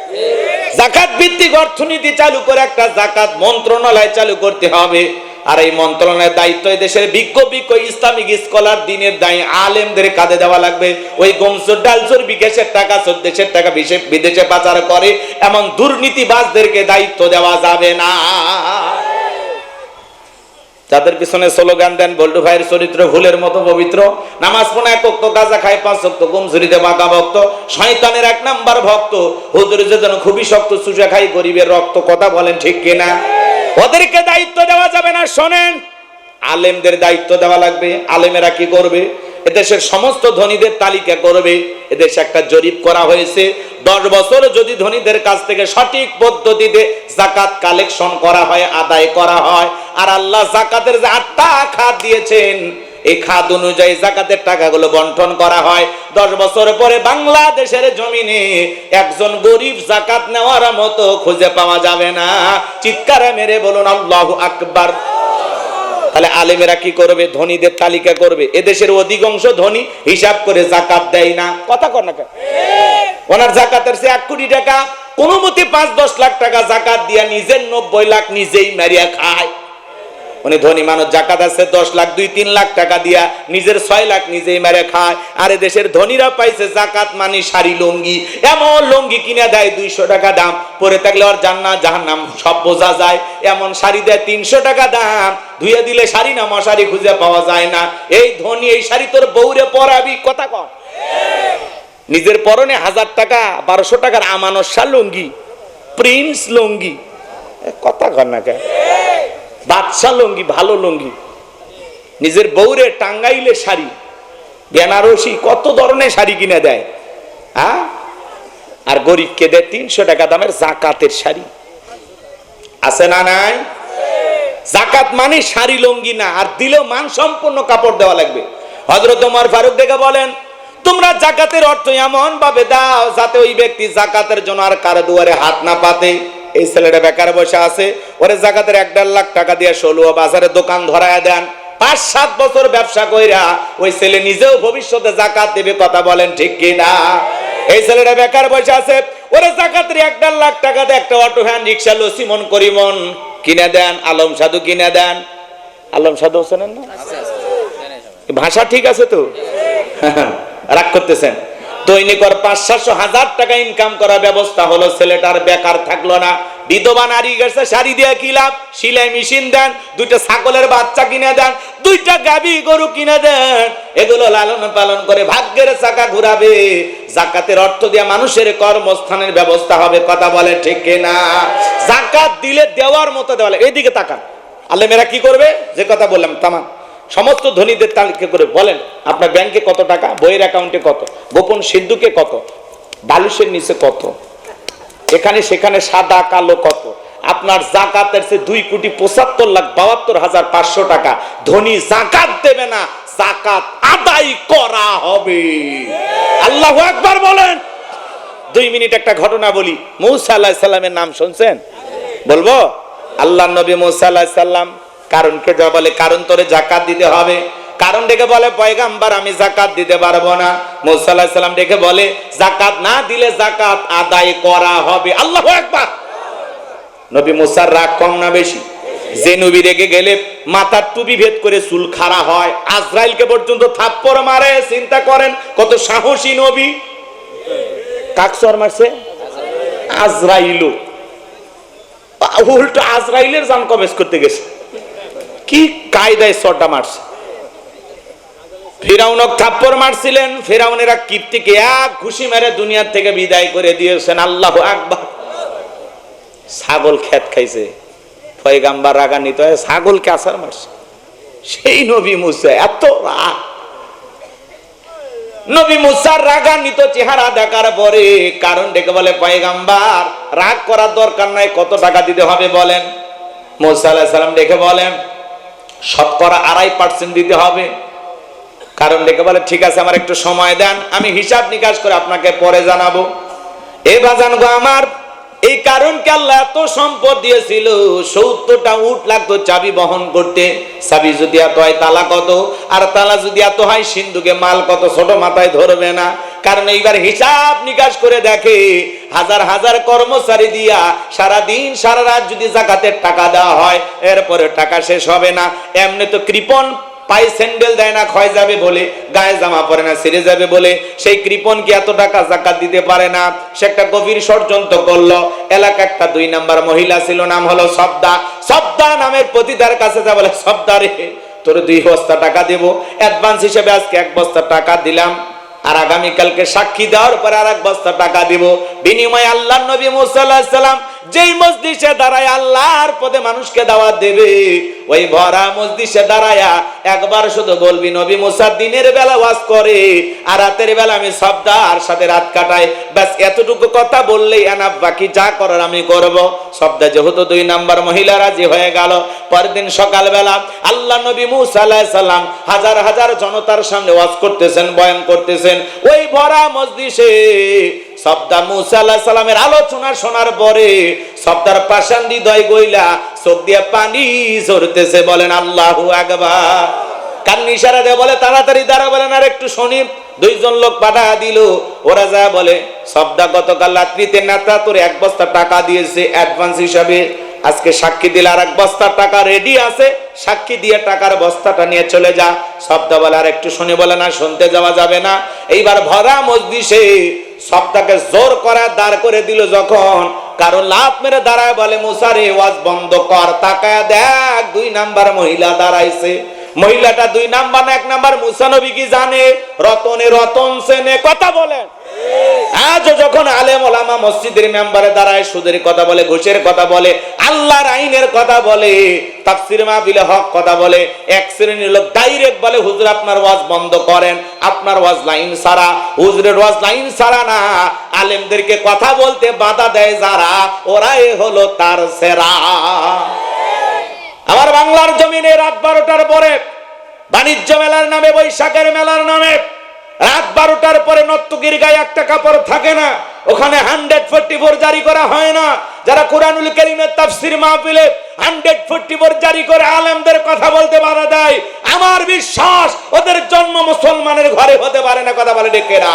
যাকাত ভিত্তিক অর্থনীতি চালু করে একটা যাকাত মন্ত্রণালয় চালু করতে হবে। আর এই মন্ত্রণালয়ের দায়িত্ব দেশের বিজ্ঞ ইসলামিক স্কলার দিনের দায়ী আলেমদের কাঁধে দেওয়া লাগবে। ওই গমসুর ডালসুর বিকাশের টাকা দেশের টাকা বিদেশে পাচার করে এমন দুর্নীতিবাজদেরকে দায়িত্ব দেওয়া যাবে না। যাদের পিছনে স্লোগান দেন বল্টু ভাইয়ের চরিত্র ফুলের মতো পবিত্র, নামাজ পড়ে এক ওয়াক্ত, গাঁজা খায় 5 ওয়াক্ত, গমছুরিতে বাঁকা ভক্ত, শয়তানের 1 নাম্বার ভক্ত, হুজুরের যেন খুবই শক্ত, চুষা খাই গরিবের রক্ত। কথা বলেন ঠিক কিনা? ওদেরকে দায়িত্ব দেওয়া যাবে না। শোনেন, আলেমদের দায়িত্ব দেওয়া লাগবে। আলেমেরা কি করবে? এদেশের সমস্ত ধনীদের তালিকা করবে। এদেশে একটা জরিপ করা হয়েছে, 10 বছর যদি ধনীদের কাছ থেকে সঠিক পদ্ধতিতে যাকাত কালেকশন করা হয়, আদায় করা হয়, আর আল্লাহ যাকাতের যে 8টা খাত দিয়েছেন, এই খাত অনুযায়ী যাকাতের টাকাগুলো বন্টন করা হয়, 10 বছর পরে বাংলাদেশের জমিনে একজন গরিব যাকাত নেওয়ার মতো খুঁজে পাওয়া যাবে না। চিৎকারে মেরে বলুন আল্লাহু আকবার। তাহলে আলেমেরা কি করবে? ধনীদের তালিকা করবে। এদেশের অধিকাংশ ধনী হিসাব করে যাকাত দেয় না। কথা কর না কেন? ওনার যাকাতের চেয়ে 1 কোটি টাকা কোনো মতে 5-10 লাখ টাকা যাকাত দিয়া নিজের 90 লাখ নিজেই মারিয়া খায়। উনি ধনী মানুষ, যাকাত আছে 10 লাখ, 2-3 লাখ টাকা দিয়া নিজের 6 লাখ নিজেই মেরে খায়। আর দেশের ধনীরা পাইছে যাকাত মানে শাড়ি লুঙ্গি, এমন লুঙ্গি কিনে দেয় 200 টাকা দাম, পরে থাকলে ওর জান্নাত জাহান্নাম সব বোঝা যায়। এমন শাড়ি দেয় 300 টাকা দাম, ধুয়ে দিলে শাড়ি না মশারি খুঁজে পাওয়া যায় না। এই ধনী এই শাড়ি তোর বউরে পরাবি। কথা কর। নিজের পরনে 1000 টাকা 1200 টাকার আমানত শাল লুঙ্গি, প্রিন্স লুঙ্গি। কথা কর না কেন? বাদশা লুঙ্গি, ভালো লুঙ্গি। নিজের বউরে টাঙ্গাইলে শাড়ি, বেনারসি, কত ধরনের শাড়ি কিনে দেয়। হ্যাঁ, আর গরিবকে দেয় 300 টাকা দামের যাকাতের শাড়ি। আছে না নাই? যাকাত মানে শাড়ি লুঙ্গি না, আর দিলেও মান সম্পন্ন কাপড় দেওয়া লাগবে। হযরত ওমর ফারুক দেখে বলেন, তোমরা যাকাতের অর্থ এমন ভাবে দাও যাতে ওই ব্যক্তি যাকাতের জন্য আর কারো দুয়ারে হাত না পাতে। এই ছেলেটা বেকার বসে আছে, ওরে যাকাতের 1.5 লাখ টাকা দিয়ে 16 বাজারে দোকান ধরায় দেন, 5-7 বছর ব্যবসা কইরা ওই ছেলে নিজেও ভবিষ্যতে যাকাত দেবে। কথা বলেন ঠিক কিনা? এই ছেলেটা বেকার বসে আছে, ওরে যাকাতের 1.5 লাখ টাকা দিয়ে একটা অটো ভ্যান, রিক্সা, লসিমন করিমন কিনে দেন, আলম সাধু কিনে দেন। আলম সাধু হোসেন না? ভাষা ঠিক আছে তো? রাগ করতেছেন? দৈনিক 500-700 টাকা ইনকাম করার ব্যবস্থা হলো, ছেলেটার বেকার থাকলো না। বিধবা নারী গেছে, শাড়ি দিয়ে কি লাভ? সেলাই মেশিন দেন, 2টা ছাগলের বাচ্চা কিনে দেন, 2টা গাভী গরু কিনে দেন, এগুলো লালন পালন করে ভাগ্যের চাকা ঘুরাবে। যাকাতের অর্থ দিয়ে মানুষের কর্মস্থানের ব্যবস্থা হবে। কথা বলে ঠিক কিনা? যাকাত দিলে দেওয়ার মতো দেওয়া লাগে। এইদিকে তাকান, আলেমেরা কি করবে? যে কথা বললাম তামাম সমস্ত ধনীদের তালিকা করে বলেন, আপনার ব্যাংকে কত টাকা, বইয়ের অ্যাকাউন্টে কত, গোপন সিন্ধুকে কত, বালুসের নিচে কত, এখানে সেখানে সাদা কালো কত। আপনার যাকাতের চেয়ে 2,75,72,500 টাকা ধনী যাকাত দেবে না, যাকাত আদায় করা হবে। আল্লাহু আকবার বলেন। 2 মিনিট একটা ঘটনা বলি। মূসা আলাইহিস সালামের নাম শুনছেন? বলবো? আল্লাহর নবী মূসা আলাইহিস সালাম কারণকে যা বলে, কারণ তোরে যাকাত দিতে হবে। কারণ ডেকে বলে, পয়গাম্বার আমি যাকাত দিতে পারবো না। মূসা আলাইহিস সালাম ডেকে বলে, যাকাত না দিলে যাকাত আদায় করা হবে। আল্লাহু আকবার। নবী মূসার রাগ কম না বেশি? যে নবী রেগে গেলে মাথার টুপি ভেদ করে চুল খাড়া হয়, আজরাইলকে পর্যন্ত থাপ্পড় মারে। চিন্তা করেন কত সাহসী নবী। কাক চর মারছে? আজরাইল। উল্টো আজরাইলের জান কবজ করতে গেছে। কি কায়দায় চরটা মারছে। ফিরাউনক থাপ্পড় মারছিলেন, ফিরাউনেরা কিপ্তিকে এক ঘুষি মেরে দুনিয়ার থেকে বিদায় করে দিয়েছেন। আল্লাহু আকবার। ছাগল খেত খাইছে, পয়গাম্বার রাগান্বিত হয়ে ছাগলকে আছাড় মারছে। সেই নবী মূসা এত রাগ। নবী মূসার রাগান্বিত চেহারা দেখার পরে কারণ ডেকে বলে, পয়গাম্বার রাগ করার দরকার নাই, কত টাকা দিতে হবে বলেন। মূসা আলাইহিস সালাম ডেকে বলেন, শতকরা 2.5% দিতে হবে। কারণ ডেকে বলে, ঠিক আছে আমার একটু সময় দেন, আমি হিসাব নিকাশ করে আপনাকে পরে জানাবো। এ বাজান গো আমার, এই কারণকে আল্লাহ এত সম্পদ দিয়েছিল, 70টা উট লাগতো চাবি বহন করতে। চাবি যদি এত হয় তালা কত, আর তালা যদি এত হয় সিন্ধুকে মাল কত, ছোট মাথায় ধরবে না। কারণ এইবার হিসাব নিকাশ করে দেখে হাজার হাজার কর্মচারী দিয়া সারা দিন সারা রাত যদি যাকাতের টাকা দেওয়া হয় এরপরে টাকা শেষ হবে না। এমনি তো কৃপণ পায়ে স্যান্ডেল দেয় না, ক্ষয় যাবে বলে, গায়ে জামা পরে না ছিঁড়ে যাবে বলে, সেই কৃপণ কি এত টাকা যাকাত দিতে পারে না। সে একটা গভীর ষড়যন্ত্র করলো। এলাকা একটা 2 নাম্বার মহিলা ছিল, নাম হলো সবদা। সবদা নামের পতিতার কাছে যা বলে, সবদা রে তোর 2 বস্তা টাকা দেবো, অ্যাডভান্স হিসেবে আজকে 1 বস্তা টাকা দিলাম, আর আগামীকালকে সাক্ষী দেওয়ার পরে আর 1 বস্তা টাকা দিব। বিনিময়ে আল্লাহর নবী মুসা আলাইহিস সালাম যেই মজলিসে দাঁড়ায় আল্লাহর পথে মানুষকে দাওয়াত দেবে, ওই ভরা মজলিসে দাঁড়ায়া একবার শুধু বলবি, নবী মুসা দিনের বেলা ওয়াজ করে আর রাতের বেলা আমি সবদার সাথে রাত কাটাই, ব্যাস এতটুকু কথা বললেই এনাফ, বাকি যা করার আমি করব। সবদা যেহেতু 2 নাম্বার মহিলা রাজি হয়ে গেল। পরের দিন সকালবেলা আল্লাহ নবী মুসা আলাইহিস সালাম হাজার হাজার জনতার সামনে ওয়াজ করতেছেন, বয়ান করতেছেন। ওই ভরা মজলিসে সবদা মুসা আলাইহিস সালামের আলোচনা শোনার পরে সবদার পাষাণ হৃদয় গইলা চোখ দিয়ে পানি ঝরতেছে। বলেন আল্লাহু আকবার। কান ইশারা দিয়ে বলে তাড়াতাড়ি দাঁড়া, বলেন আর একটু শুনি। 2 জন লোক পাঠা দিল। ওরা যা বলে, সবদা গতকাল রাত্রিতে নেতা তোর 1 বস্তা টাকা দিয়েছে অ্যাডভান্স হিসাবে, আজকে সাক্ষী দিলে আর 1 বস্তা টাকা রেডি আছে, সাক্ষী দিয়ে টাকার বস্তাটা নিয়ে চলে যা। সবদা বলে আর একটু শুনি, বলে না শুনতে যাওয়া যাবে না। এইবার ভরা মজলিসে সবদাকে জোর করে দাঁড় করে দিল। যখন কারো লাভ মেরে দাঁড়ায় বলে, মুসা রে ওয়াজ বন্ধ কর, তাকায় দেখ 2 নাম্বার মহিলা দাঁড়াইছে। মহিলাটা 2 নাম্বার না 1 নাম্বার মুসা নবী কি জানে? রতনে রতন সেনে কথা বলেন। আজ যখন আলেম ওলামা মসজিদের মেম্বারে দাঁড়ায় সুদের কথা বলে, ঘুষের কথা বলে, আল্লাহর আইনের কথা বলে, তাফসীর মাহফিলে হক কথা বলে, এক শ্রেণীর লোক ডাইরেক্ট বলে, হুজুর আপনার ওয়াজ বন্ধ করেন, আপনার ওয়াজ লাইন ছাড়া। হুজুরের ওয়াজ লাইন ছাড়া না, আলেমদেরকে কথা বলতে বাধা দেয় যারা, ওরাই হলো তার সেরা। আমার বাংলার জমিনে রাত 12টার পরে বাণিজ্য মেলার নামে, বৈশাখের মেলার নামে রাত 12টার পরে নর্তকীর গায়ে একটা কাপড় থাকে না, ওখানে 144 জারি করা হয় না। যারা কুরআনুল কারীমের তাফসীর মাহফিলে 144 জারি করে আলেমদের কথা বলতে বাধা দেয়, আমার বিশ্বাস ওদের জন্ম মুসলমানের ঘরে হতে পারে না। কথা বলে ঠিক না?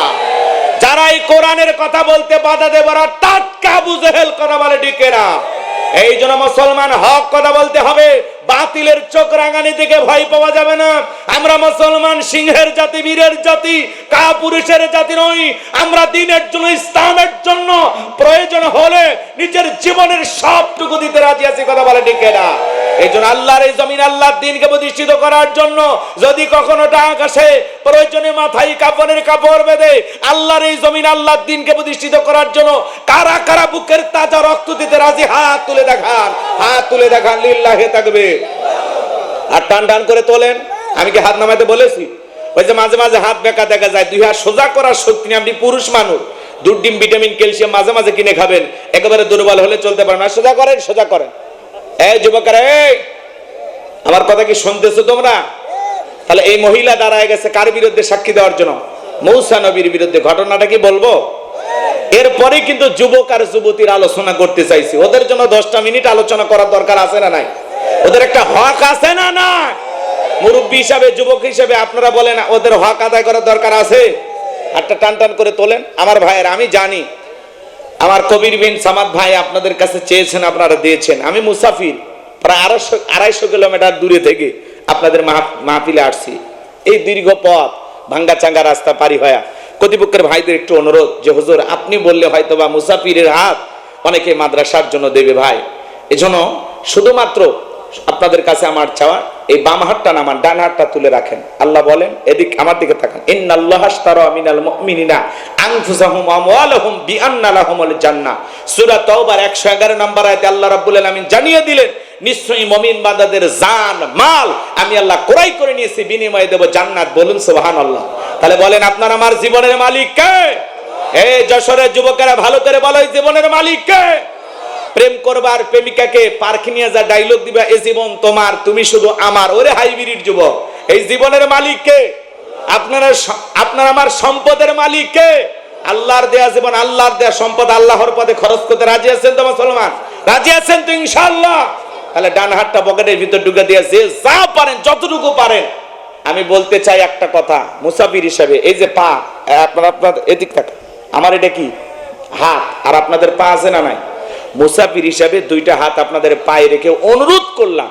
যারা এই কোরআনের কথা বলতে বাধা দেয় ওরা টাটকা আবু জেহেল। কথা বলে ঠিক না? এই জন্য মুসলমান হক কথা বলতে হবে, বাতিলের চোখ রাঙানি থেকে ভয় পাওয়া যাবে না। আমরা মুসলমান সিংহের জাতি, বীরের জাতি, কাপুরুষের জাতি নই। আমরা দ্বীনের জন্য, ইসলামের জন্য প্রয়োজন হলে নিজের জীবনের সবটুকু দিতে রাজি আছি। কথা বলে ঠিক না? এই জন্য আল্লাহর এই জমিন আল্লাহর দ্বীনকে প্রতিষ্ঠিত করার জন্য যদি কখনো ডাক আসে, প্রয়োজনে মাথায় কাফনের কাপড় বেঁধে আল্লাহর এই জমিন আল্লাহর দ্বীনকে প্রতিষ্ঠিত করার জন্য কারা কারা বুকের তাজা রক্ত দিতে রাজি, হাত তুলে দেখান, হাত তুলে দেখান। লিল্লাহি তাকবীর। আর টান টান করে তোলেন। আমি কি হাত নামাতে বলেছি? ওই যে মাঝে মাঝে হাত বেঁকা দেখা যায়, 2 হাত সোজা করার শক্তি নেই। আপনি পুরুষ মানুষ, দুধ, ডিম, ভিটামিন, ক্যালসিয়াম মাঝে মাঝে কিনে খাবেন, একেবারে দুর্বল হলে চলতে পারেন না। সোজা করেন, সোজা করেন। এই যুবকেরা, এই আমার কথা কি শুনতেছো তোমরা? তাহলে এই মহিলা দাঁড়ায় গেছে কার বিরুদ্ধে? সাক্ষী দেওয়ার জন্য, মূসা নবীর বিরুদ্ধে। ঘটনাটা কি বলবো? এরপরে কিন্তু যুবক আর যুবতীর আলোচনা করতে চাইছি। ওদের জন্য 10টা মিনিট আলোচনা করার দরকার আছে না নাই? ওদের একটা হক আছে না না? মুরব্বী হিসাবে, যুবক হিসাবে আপনারা বলেন, ওদের হক আদায় করার দরকার আছে? হাতটা টান টান করে তোলেন। আমার ভাইয়ের, আমি জানি আমার কবির বিন সামাদ ভাই আপনাদের কাছে চেয়েছেন, আপনারা দিয়েছেন। আমি মুসাফির, প্রায় 250 কিলোমিটার দূরে থেকে আপনাদের মাহফিলে আসছি। এই দীর্ঘ পথ, ভাঙ্গা চাঙ্গা রাস্তা পারি হয়া কর্তৃপক্ষের ভাইদের একটু অনুরোধ যে হুজুর আপনি বললে হয়তো বা মুসাফিরের হাত অনেকে মাদ্রাসার জন্য দেবে ভাই, এজন্য শুধুমাত্র আপনাদের কাছে আমার চাওয়া, এই বাম হাতটা না, আমার ডান হাতটা তুলে রাখেন। আল্লাহ বলেন, এদিক আমার দিকে তাকান, ইন্নাল্লাহা আশতারা মিনাল মুমিনিনা আনফুসাহুম ওয়া আমওয়ালাহুম বিআন্না লাহুমুল জান্নাহ। সূরা তাওবার 111 নম্বর আয়াতে আল্লাহ রাব্বুল আলামিন জানিয়ে দিলেন, নিশ্চয়ই মুমিন বান্দাদের জান মাল আমি আল্লাহ ক্রয় করে নিয়েছি, বিনিময়ে দেব জান্নাত। বলুন সুবহানাল্লাহ। তাহলে বলেন, আপনার আমার জীবনের মালিক কে? এই যশোরের যুবকেরা ভালো করে বলো, এই জীবনের মালিক কে? প্রেম করবার প্রেমিকাকে পার্কে নিয়ে যা ডায়লগ দিবা, এই জীবন তোমার, তুমি শুধু আমার। ওরে হাইব্রিড যুবক, এই জীবনের মালিক কে? আপনার আমার সম্পদের মালিক কে? আল্লাহর দেয়া জীবন, আল্লাহর দেয়া সম্পদ আল্লাহর পথে খরচ করতে রাজি আছেন তো মুসলমান? রাজি আছেন তো ইনশাআল্লাহ? তাহলে ডান হাতটা পকেটের ভিতর ঢুকে দিয়ে যে যা পারেন, যতটুকু পারেন আমি বলতে চাই একটা কথা মুসাফির হিসাবে, এই যে পা, আপনার এদিক থাকে, আমার এটা কি হাত, আর আপনাদের পা আছে না নাই? মুসাফির হিসাবে দুইটা হাত আপনাদের পায়ে রেখে অনুরোধ করলাম,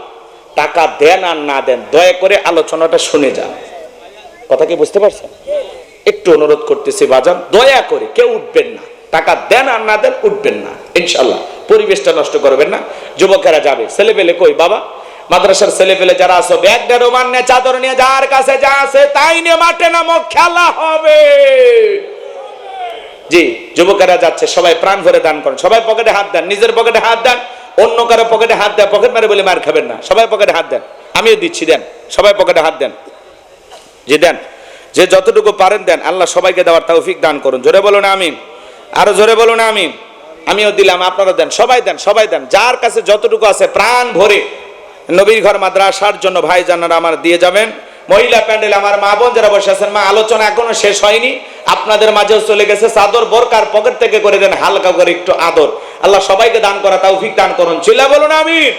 টাকা দেন আর না দেন দয়া করে আলোচনাটা শুনে যান। কথা কি বুঝতে পারছেন? একটু অনুরোধ করতেছি বাজান, দয়া করে কেউ উঠবেন না, টাকা দেন আর না দেন উঠবেন না ইনশাল্লাহ। পরিবেশটা নষ্ট করবেন না। যুবকেরা যাবে, ছেলে পেলে কই বাবা? মাদ্রাসার ছেলে পেলে যারা আছো, ব্যাগ নিয়ে, রোমান নিয়ে, চাদর নিয়ে, যার কাছে যা আছে তাই নিয়ে মাঠে নামো, খেলা হবে। জি, যুবকেরা যাচ্ছে, সবাই প্রাণ ভরে দান করেন, সবাই পকেটে হাত দেন, নিজের পকেটে হাত দেন, অন্য কারো পকেটে হাত দেন, পকেট মারে বলে মার খাবেন না, সবাই পকেটে হাত দেন, আমিও দিচ্ছি, দেন, সবাই পকেটে হাত দেন, জি দেন, যে যতটুকু পারেন দেন, আল্লাহ সবাইকে দেওয়ার তৌফিক দান করুন। জোরে বলুন আমিন, আরো জোরে বলুন আমিন। আমিও দিলাম, আপনারা দেন, সবাই দেন, সবাই দেন, যার কাছে যতটুকু আছে প্রাণ ভরে। নবীর ঘর মাদ্রাসার জন্য ভাই জানারা আমার দিয়ে যাবেন। মহিলা প্যান্ডেল আমার মা বোন যারা বসে আছেন, মা আলোচনা এখনো শেষ হয়নি, আপনাদের মাঝেও চলে গেছে, চাদর বোরকার পকেট থেকে করে দেন, হালকা করে একটু আদর। আল্লাহ সবাইকে দান করা তৌফিক দান করুন। চিল্লা বলুন আমিন।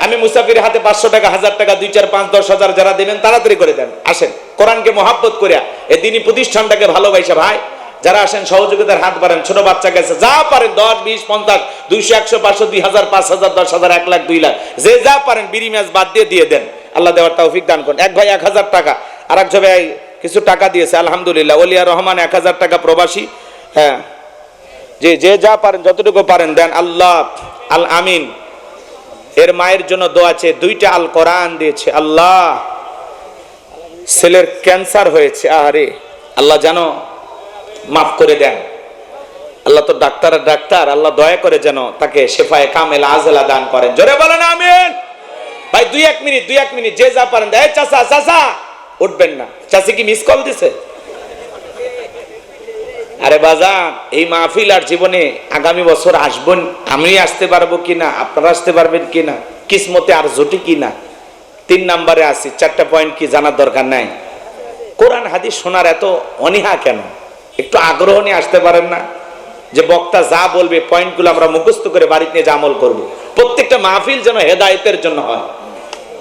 আমি মুসাফির হাতে 500 টাকা, 1000 টাকা, 2, 4, 5, 10 হাজার যারা দেবেন তাড়াতাড়ি করে দেন। আসেন, কোরআনকে মহাব্বত করিয়া এই দ্বীনি প্রতিষ্ঠানটাকে ভালোবাসা ভাই যারা আসেন, সহযোগিতার হাত বাড়ান। ছোট বাচ্চা গেছে, যা পারেন 10, 20, 50, 200, 100, 500, 2000, 5000, 10,000, 1 লাখ, 2 লাখ, যে যা পারেন বিড়ি ম্যাচ বাদ দিয়ে দেন। আল্লাহ দেওয়ার তৌফিক দান করুন। এক ভাই 1000 টাকা, আর এক ভাই কিছু টাকা দিয়েছে, আলহামদুলিল্লাহ। ওলিয়া রহমান 1000 টাকা, প্রবাসী। হ্যাঁ, যে যা পারেন যতটুকু পারেন দেন। আল্লাহ আল আমিন। এর মায়ের জন্য দোয়া চেয়ে 2টা আল কোরআন দিয়েছে। আল্লাহ, ছেলের ক্যান্সার হয়েছে, আরে আল্লাহ জানো মাফ করে দেন। আল্লাহ তো ডাক্তার, আল্লাহ দয়া করে যেন তাকে শেফায়ে কামেল আজলা দান করেন। জোরে বলেন আমিন। ভাই 2-1 মিনিট যে যা পারেন। এই চাচা উঠবেন না, চাচি কি মিস কল দিছে? আরে বাজান, এই মাহফিল আর জীবনে আগামী বছর আসবেন, আমি আসতে পারবো কিনা, আপনারা আসতে পারবেন কিনা, কিসমতে আর জুটি কিনা। 3 নম্বরে আছি। 4টা পয়েন্ট কি জানার দরকার নাই? কোরআন হাদিস শোনার এত অনীহা কেন? একটু আগ্রহ নিয়ে আসতে পারেন না? যে বক্তা যা বলবে পয়েন্টগুলো আমরা মুখস্থ করে বাড়িতে নিয়ে আমল করব। প্রত্যেকটা মাহফিল যেন হেদায়েতের জন্য হয়,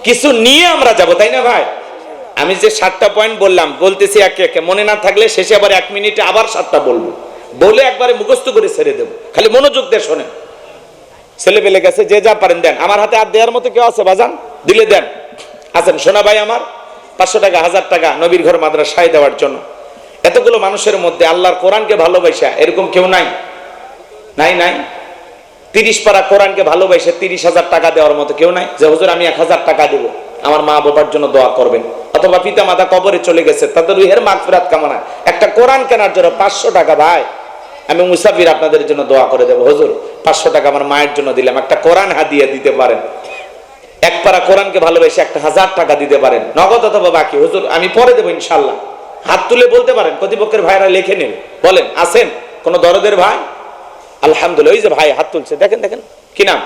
কিছু নিয়ে আমরা যাব, তাই না ভাই? আমি যে 7টা পয়েন্ট বললাম, বলতেছি একে একে, মনে না থাকলে শেষে আবার 1 মিনিটে আবার 7টা বলবো, বলে একবারে মুখস্থ করে ছেড়ে দেবো। খালি মনোযোগ দিয়ে শোনেন। ছেলে পেলে গেছে, যে যা পারেন দেন। আমার হাতে আর দেওয়ার মতো কেউ আছে বাজান? দিলে দেন। আছেন সোনা ভাই আমার? 500 টাকা, 1000 টাকা নবীর ঘর মাদ্রাসায় দেওয়ার জন্য। এতগুলো মানুষের মধ্যে আল্লাহর কোরআনকে ভালোবাসা এরকম কেউ নাই? 30 পারা কোরআনকে ভালোবাসে 30,000 টাকা দেওয়ার মতো কেউ নাই? যে হুজুর আমি 1000 টাকা দেব, আমার মা বাবার জন্য দোয়া করবেন, অথবা পিতা মাতা কবরে চলে গেছে তাদের রুহের মাগফিরাত কামনা, একটা কোরআন কেনার জন্য 500 টাকা ভাই আমি মুসাফির আপনাদের জন্য দোয়া করে দেবো। হুজুর 500 টাকা আমার মায়ের জন্য দিলাম, একটা কোরআন হাদিয়া দিতে পারেন। 1 পারা কোরআনকে ভালোবেসে 1000 টাকা দিতে পারেন, নগদ অথবা বাকি। হুজুর আমি পরে দেবো ইনশাল্লাহ। হাত তুলে বলতে পারেন, কর্তৃপক্ষের ভাইরা লিখে নেবে। বলেন আছেন কোন দরদের ভাই? আলহামদুলিল্লাহ, ওই যে ভাই হাত তুলছে, দেখেন কি নাম?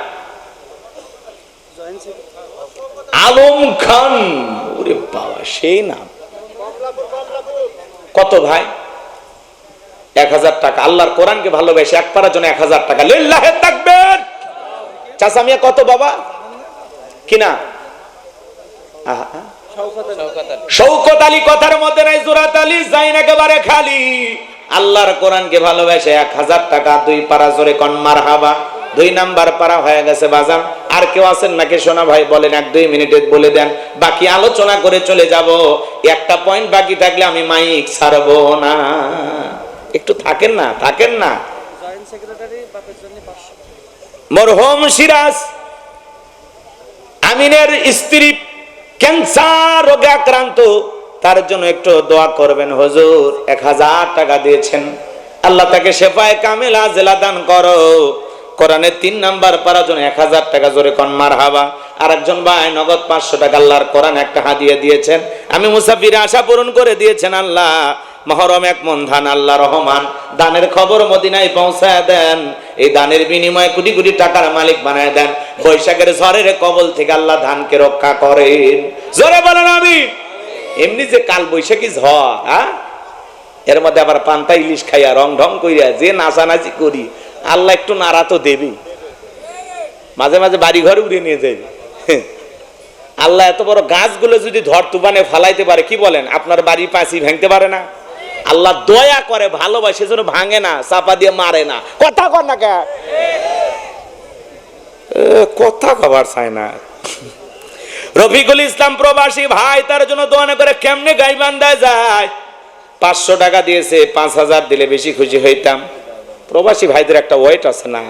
আলম খান। ওরে বাবা, সেই নাম। কত ভাই? 1000 টাকা। আল্লাহর কোরআনকে ভালোবেসে 1 পারার জন্য 1000 টাকা। লিল্লাহে তাকবীর। চাচা মিয়া কত বাবা? কি না? শওকত আলী কথার মধ্যে নাই, জুরাত আলী যাইন একেবারে খালি। আল্লাহর কোরআনকে ভালোবেসে 1000 টাকা, 2 পারা, জোরে কোন মারহাবা। 2 নাম্বার পারা হয়ে গেছে বাজান। আর কেউ আছেন নাকি সোনা ভাই? বলেন, 1-2 মিনিটে বলে দেন, বাকি আলোচনা করে চলে যাব। একটা পয়েন্ট বাকি থাকলে আমি মাইক ছাড়বো না। একটু থাকেন না। জয়েন্ট সেক্রেটারি বাপের জন্য 500। মরহুম সিরাজ আমিনের স্ত্রী ক্যান্সার রোগে আক্রান্ত, তার জন্য একটু দোয়া করবেন। হুজুর 1000 টাকা দিয়েছেন, আল্লাহ তাকে শেফায়ে কামেল আজলা দান করো। কোরআনের 3 নাম্বার পারার জন্য 1000 টাকা, জোরে কোন মারহাবা। আরেকজন ভাই নগদ 500 টাকা আল্লাহর কোরআন একটা হাদিয়া দিয়েছেন। আমি মুসাফির আশা পূরণ করে দিয়েছেন। আল্লাহ মহরম 1 মন ধান, আল্লাহ রহমান দানের খবর মদিনায় পৌঁছায় দেন। এই দানের বিনিময়ে কোটি কোটি টাকার মালিক বানায় দেন। বৈশাখের ঝড়ের কবল থেকে আল্লাহ ধানকে রক্ষা করেন। জোরে বলেন আমিন। এমনি যে কাল বৈশাখী ঝড়, এর মধ্যে আবার পান্তা ইলিশ খাইয়া রং ঢং কইরা যে নাচানাচি করি, আল্লাহ একটু নাড়া তো দেবে, মাঝে মাঝে বাড়ি ঘরে উড়ে নিয়ে যাবে। আল্লাহ এত বড় গাছগুলো যদি ধর তুফানে ফালাইতে পারে, কি বলেন, আপনার বাড়ির পাঁচি ভাঙতে পারে না? আল্লাহ দয়া করে, ভালোবাসে, যেন ভাঙে না, চাপা দিয়ে মারে না। কথা কর না কে, কথা কবার চায় না। রফিকুল ইসলাম প্রবাসী ভাই, তার জন্য দোয়া করে কেমনে গাইবান্ধায় যায়। 500 টাকা দিয়েছে, 5000 দিলে বেশি খুশি হইতাম। প্রবাসী ভাইদের একটা ওয়েট আছে না,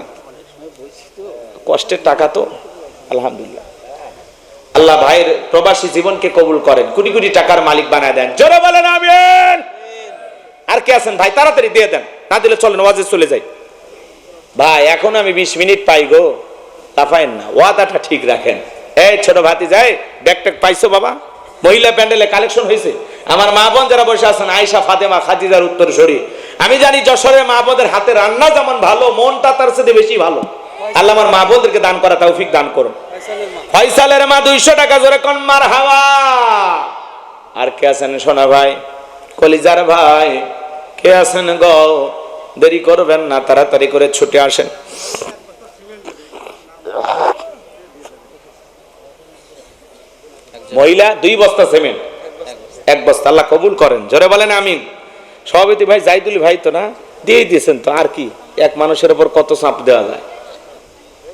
কষ্টের টাকা তো। আলহামদুলিল্লাহ, আল্লাহ ভাইয়ের প্রবাসী জীবনকে কবুল করেন, কোটি কোটি টাকার মালিক বানায় দেন। জোরে বলেন আমিন। আর কে আছেন ভাই, তাড়াতাড়ি দিয়ে দেন, না দিলে চলেন ওয়াজে চলে যাই। ভাই এখন আমি 20 মিনিট পাই গো, তাফায়েন না, ওয়াদাটা ঠিক রাখেন। এই ছোট ভাতি যায়, ব্যাগ ট্যাগ পাইছো বাবা? মহিলা প্যান্ডেলে কালেকশন হয়েছে। আমার মা বোন যারা বসে আছেন, আয়েশা, ফাতেমা, খাদিজার উত্তরসূরি। আমি জানি যশোরের মা বোনদের হাতে রান্না যেমন ভালো, মনটা তার সাথে বেশি ভালো। আল্লাহ আমার মা বোনদেরকে দান করা তৌফিক দান করুন। ফয়সালের মা 200 টাকা, জোরে কোন মারহাবা। আর কে আছেন সোনা ভাই, কলিজার ভাই, কে আছেন গো? দেরি করবেন না, তাড়াতাড়ি করে ছুটে আসেন। মহিলা 2 বস্তা সিমেন্ট, 1 বস্তা, আল্লাহ কবুল করেন। জোরে বলেন আমিন। সভাপতি ভাই জাইদুল ভাই তো না, দিয়ে দিয়েছেন তো, আর কি, এক মানুষের উপর কত চাপ দেওয়া যায়?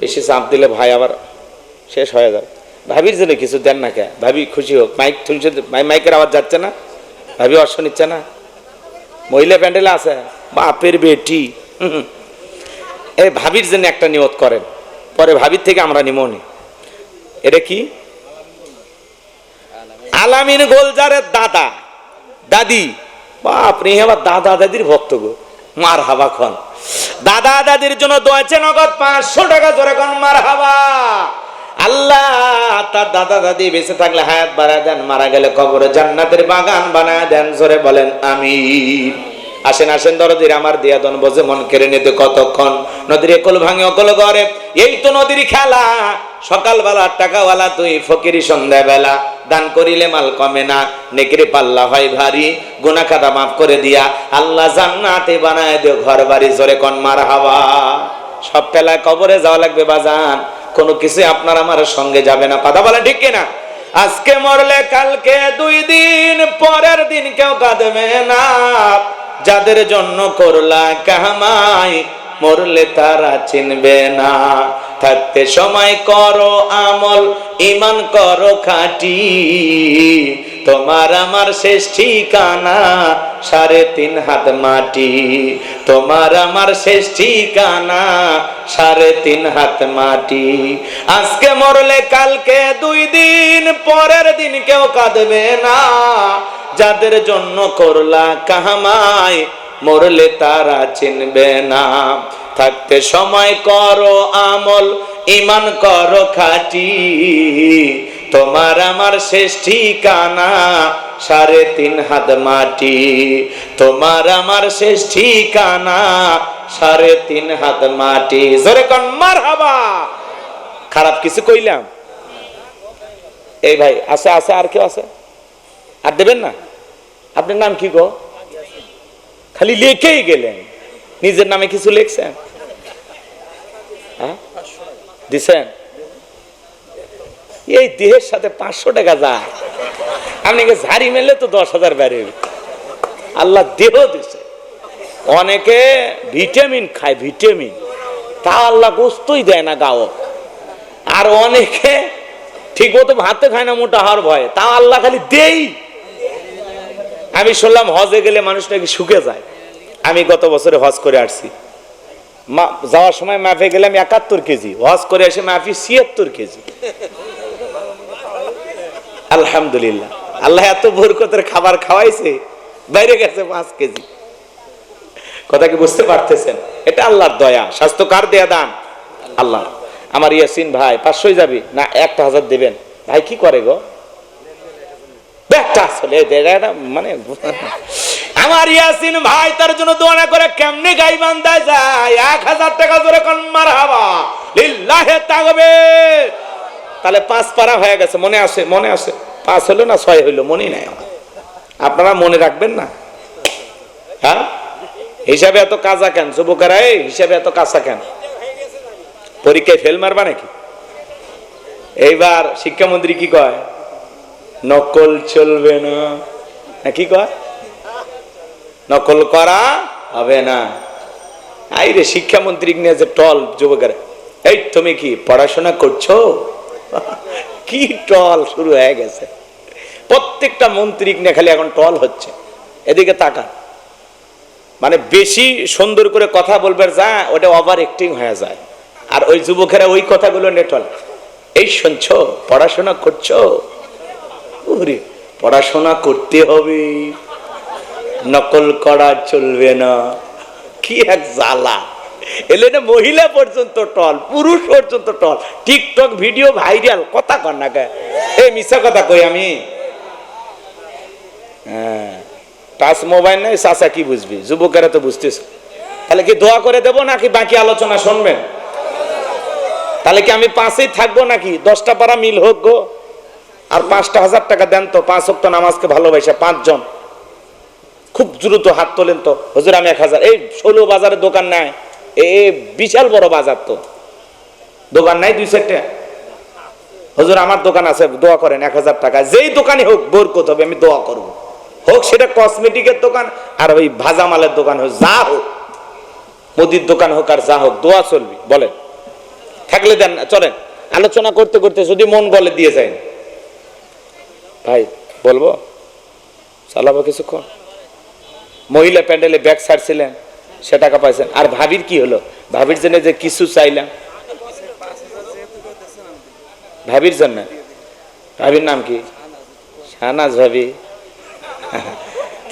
বেশি চাপ দিলে ভাই আবার শেষ হয়ে যাবে। ভাবির জন্য কিছু দেন না কে, ভাবি খুশি হোক। মাইক শুনছে, মাইকের আওয়াজ যাচ্ছে না, ভাবি অর্শ নিচ্ছে না। মহিলা প্যান্ডেলে আছে, বাপের বেটি। এই ভাবির জন্য একটা নিয়ত করেন, পরে ভাবির থেকে আমরা নিমনি। এটা কি? আলামিন গোলজারের দাদা দাদি। বাপরে, আবার দাদা দাদির ভক্ত গো, মার হাবা খন। দাদা দাদির জন্য দোয়াছে নগদ 500 টাকা, জোরে কোন মারহাবা। আল্লাহ তার দাদা দাদি বেঁচে থাকলে হায়াত বাড়ায় দেন, মারা গেলে কবরে জান্নাতের বাগান বানায় দেন। জোরে বলেন আমিন। আসেন আসেন দরদির আমার দিয়া দন বজে মন কেড়ে নিতে কতক্ষণ। নদীর একল ভাঙে অকল ঘরে, এই তো নদীর খেলা। সকালবেলা টাকাওয়ালা তুই, ফকিরি সন্ধ্যাবেলা। দান করিলে মাল কমে না, নেকির পাল্লা হয় ভারী। গুনাহ খাতা মাফ করে দিয়া আল্লাহ জান্নাতে বানায় দিও ঘর বাড়ি। জোরে কোন মারহাবা। সব পেলায় কবরে যাওয়া লাগবে বাজান, কোনো কিছু আপনার আমার সঙ্গে যাবে না। কথা বলেন ঠিক কিনা? আজকে মরলে কালকে 2 দিন, পরের দিন কেউ কাঁদবে না। যাদের জন্য করলা কামাই, মরলে তারা চিনবে না। থাকতে সময় করো আমল, ঈমান করো খাঁটি। তোমার আমার শেষ ঠিকানা 3.5 হাত মাটি। তোমার আমার শেষ ঠিকানা 3.5 হাত মাটি। আজকে মরলে কালকে 2 দিন, পরের দিন কেউ কাঁদবে না। যাদের জন্য করলা কামাই, মরলে তারা চিনবে না। থাকতে সময় করো আমল, ঈমান করো খাঁটি। তোমার আমার শেষ ঠিকানা 3.5 হাত মাটি। তোমার আমার শেষ ঠিকানা 3.5 হাত মাটি। জোরে কোন মারহাবা। খারাপ কিছু কইলাম? এই ভাই আছে আছে, আর কেউ আছে? আর দেবেন না? আপনার নাম কি গো? খালি লিখেই গেলেন, নিজের নামে কিছু লিখছেন? দিছেন? এই দেহের সাথে 500 টাকা যায়, আপনি ঝাড়ি মেললে তো 10,000 বেড়ে। আল্লাহ দেহ দিছে। অনেকে ভিটামিন খায়, ভিটামিন, তা আল্লাহ গোস্তই দেয় না গাও। আর অনেকে ঠিক মতো ভাতে খায় না মোটা হওয়ার ভয়ে, তা আল্লাহ খালি দেই। আমি শুনলাম হজে গেলে মানুষ নাকি শুকে যায়। আমি গত বছরে হজ করে আসছি, যাওয়ার সময় মাফে গেলাম 71 কেজি, হজ করে এসে মাফি 76 কেজি। আলহামদুলিল্লাহ, আল্লাহ এত বরকতের খাবার খাওয়াইছে, বাইরে গেছে 5 কেজি। কথা কি বুঝতে পারতেছেন? এটা আল্লাহর দয়া। স্বাস্থ্য কার দেয়া দান? আল্লাহ। আমার ইয়াসিন ভাই 500 যাবি না 1000 দেবেন ভাই? কি করে গো মানে আমার ইয়াসিন ভাই, তার জন্য দোয়া করে কেমনে গাইবান্ধায় যায় 1000 টাকা। জোরে কোন মারহাবা। লিল্লাহি তাকবীর। তাহলে 5 পারা হয়ে গেছে, মনে আছে? মনে আছে? 5 হলো না 6 হইলো, মনে নাই আমার। আপনারা মনে রাখবেন না? হ্যাঁ, হিসাবে এত কাজা কেন যুবকেরা? এই হিসাবে এত কাঁচা কেন? পরীক্ষায় ফেল মারবা নাকি? এইবার শিক্ষামন্ত্রী কি কয়, নকল চলবে না, কি কয়, নকল করা হবে না। আই রে শিক্ষামন্ত্রী নিয়ে যে টল যুবকের, এই তুমি কি পড়াশোনা করছো, কি টল শুরু হয়ে গেছে। প্রত্যেকটা মন্ত্রী নিয়ে খালি এখন টল হচ্ছে। এদিকে তাকা, মানে বেশি সুন্দর করে কথা বলবে যা, ওটা ওভার অ্যাক্টিং হয়ে যায়। আর ওই যুবকেরা ওই কথাগুলো নিয়ে টল, এই শুনছো পড়াশোনা করছো, পড়াশোনা করতে হবে, নকল করা চলবে না। কি এক জ্বালা, এলে না মহিলা পর্যন্ত টল, পুরুষ পর্যন্ত টল, টিকটক ভিডিও ভাইরাল, কথা কর না কে, এই মিথ্যা কথা কই আমি। হ্যাঁ, টাচ মোবাইল নাই, চাচা কি বুঝবি, যুবকেরা তো বুঝতেছ। তাহলে কি দোয়া করে দেবো নাকি বাকি আলোচনা শুনবেন? তাহলে কি আমি পাঁচেই থাকবো নাকি 10টা পারা মিল হোক গো, আর 5,000 টাকা দেন তো, 5 ওয়াক্ত নামাজকে ভালোবাসে 5 জন, খুব দ্রুত হাত তোলেন তো, হুজুর আমি 1000। এই 16 বাজারের দোকান নাই, এ বিশাল বড় বাজার তো, দোকান নাই 2-4টা, হুজুর আমার দোকান আছে, দোয়া করেন 1000 টাকা। যেই দোকানে হোক বরকত হবে, আমি দোয়া করব। হোক সেটা কসমেটিকের দোকান আর ওই ভাজা মালের দোকান হোক, যা হোক, মুদির দোকান হোক আর যা হোক, দোয়া চলবি। বলেন থাকলে দেন, চলেন আলোচনা করতে করতে যদি মন বলে দিয়ে যায়। ভাই বলবো, চালাবো কিছুক্ষণ। মহিলা প্যান্ডেলে ব্যাগ ছাড়ছিলেন, সে টাকা পাইছেন। আর ভাবির কি হলো, ভাবির জন্য যে কিছু চাইলাম, ভাবির জন্য, ভাবির নাম কি, শাহনাজ ভাবি।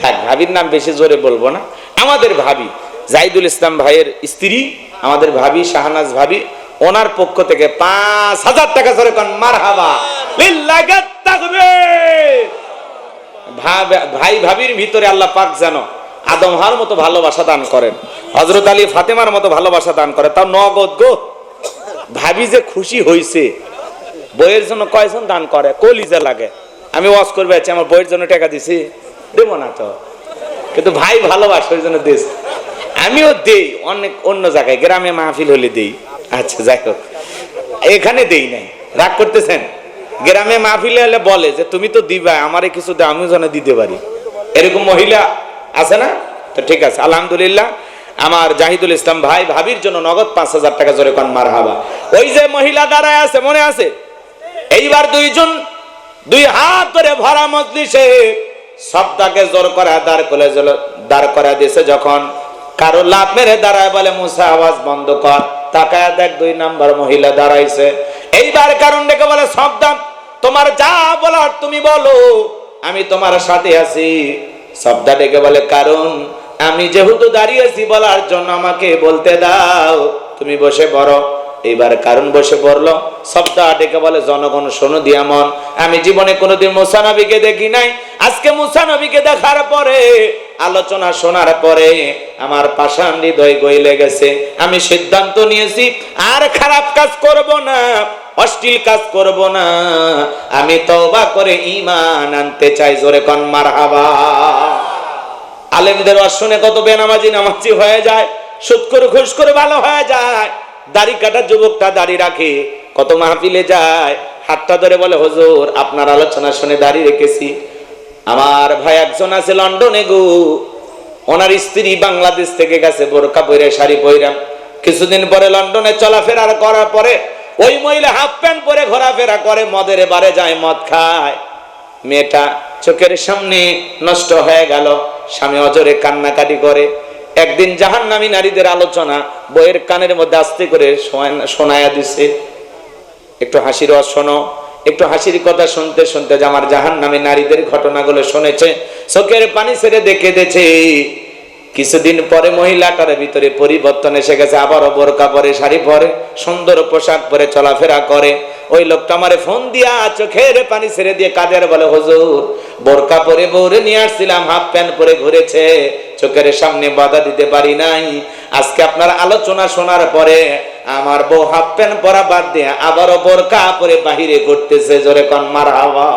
থাক, ভাবির নাম বেশি জোরে বলবো না। আমাদের ভাবি জাহিদুল ইসলাম ভাইয়ের স্ত্রী, আমাদের ভাবি শাহনাজ ভাবি, ওনার পক্ষ থেকে 5,000 টাকা জোরে কোন মারহাবা লিল্লাহি তাকবীর। ভাই ভাবির ভিতরে আল্লাহ পাক যেন আদম হার মতো ভালোবাসা দান করেন, হযরত আলী ফাতেমার মতো ভালোবাসা দান করেন, তাও নগদ গো। ভাবি যে খুশি হইছে, বইয়ের জন্য কয়জন দান করে, কলিজা লাগে। আমি ওয়াজ করবে আছি, আমার বইয়ের জন্য টাকা দিছি, দেবো না তো, কিন্তু ভাই ভালোবাসে ওই জন্য দিস। আমিও দেই অনেক অন্য জায়গায়, গ্রামে মাহফিল হলে দেই। আচ্ছা যাই হোক, এখানে দেই নাই, রাগ করতেছেন। গ্রামে মাহফিলে হলে বলে যে তুমি তো দিবা, আমারে কিছু দে, আমিও যেন দিতে পারি, এরকম মহিলা আছে না? তো ঠিক আছে, আলহামদুলিল্লাহ। আমার জাহিদুল ইসলাম ভাই ভাবির জন্য নগদ 5,000 টাকা জোরে কোন মারহাবা। ওই যে মহিলা দাঁড়ায় আছে, মনে আছে? এইবার দুইজন দুই হাত ধরে ভরা মজলিসে সবটাকে জোর করে দাঁড় করে দিয়েছে। যখন কারো লাভ মেরে দাঁড়ায়, বলে মুসা আওয়াজ বন্ধ কর, তাকায় দেখ 2 নাম্বার মহিলা দাঁড়াইছে। এইবার কারণ ডেকে বলে, সবদাম তোমার যা বলার তুমি বলো, আমি তোমার সাথে আছি। সবদা ডেকে বলে, কারণ আমি যেহেতু দাঁড়িয়েছি বলার জন্য আমাকে বলতে দাও, তুমি বসে পড়ো। এইবার কারণ বসে পড়লো। সবদা ডেকে বলে, জনগণ শোনো দিয়া মন, আমি জীবনে কোনোদিন মুসা নবীকে দেখি নাই। আজকে মুসা নবীকে দেখার পরে, আলোচনা শোনার পরে আমার পাষাণ হৃদয় গইলে গেছে। আমি সিদ্ধান্ত নিয়েছি আর খারাপ কাজ করব না, অশ্লীল কাজ করব না। আমি তওবা করে ঈমান আনতে চাই, জোরে কোন মারহাবা। আলেমদের ওয়াজ শুনে কত বেনামাজি নামাজি হয়ে যায়, সুদ করে ঘুষ করে ভালো হয়ে যায়। দাড়ি কাটা যুবকটা দাড়ি রাখে, কত মাহফিলে যায়, হাতটা ধরে বলে, হুজুর আপনার আলোচনা শুনে দাড়ি রেখেছি। আমার ভাই একজন আছে লন্ডনে গো, ওনার স্ত্রী বাংলাদেশ থেকে গেছে বোরকা পরে, শাড়ি পরে। কিছুদিন পরে লন্ডনে চলাফেরা করার পরে ওই মহিলা হাফ প্যান্ট পরে ঘোরাফেরা করে, মদের বারে যায়, মদ খায়। মেয়েটা চোখের সামনে নষ্ট হয়ে গেল, স্বামী অজরে কান্নাকাটি করে। একদিন জাহান্নামী নারীদের আলোচনা বইয়ের কানের মধ্যে আস্তে করে শোনায়া দিছে, একটু হাসির ওয়াজ শোনো। একটু হাসির কথা শুনতে শুনতে যে আমার জাহান্নামী নারীদের ঘটনাগুলো শুনেছে, চোখের পানি ছেড়ে দেখে দিয়েছে। কিছুদিন পরে মহিলাটার ভিতরে পরিবর্তন এসে গেছে, আবারও বোরকা পরে, শাড়ি পরে, সুন্দর পোশাক পরে চলাফেরা করে। ওই লোকটা আমারে ফোন দিয়া চোখের পানি ছেড়ে দিয়ে কাঁদে, বলে, হুজুর বোরকা পরে বউরে নিয়ে আসছিলাম, হাফ প্যান্ট পরে ঘুরেছে, চোখের সামনে বাধা দিতে পারি নাই। আজকে আপনার আলোচনা শোনার পরে আমার বউ হাফ প্যান্ট পরা বাদ দিয়ে আবারও বোরকা পরে বাহিরে ঘুরতেছে, জোরে কোন মারহাবা।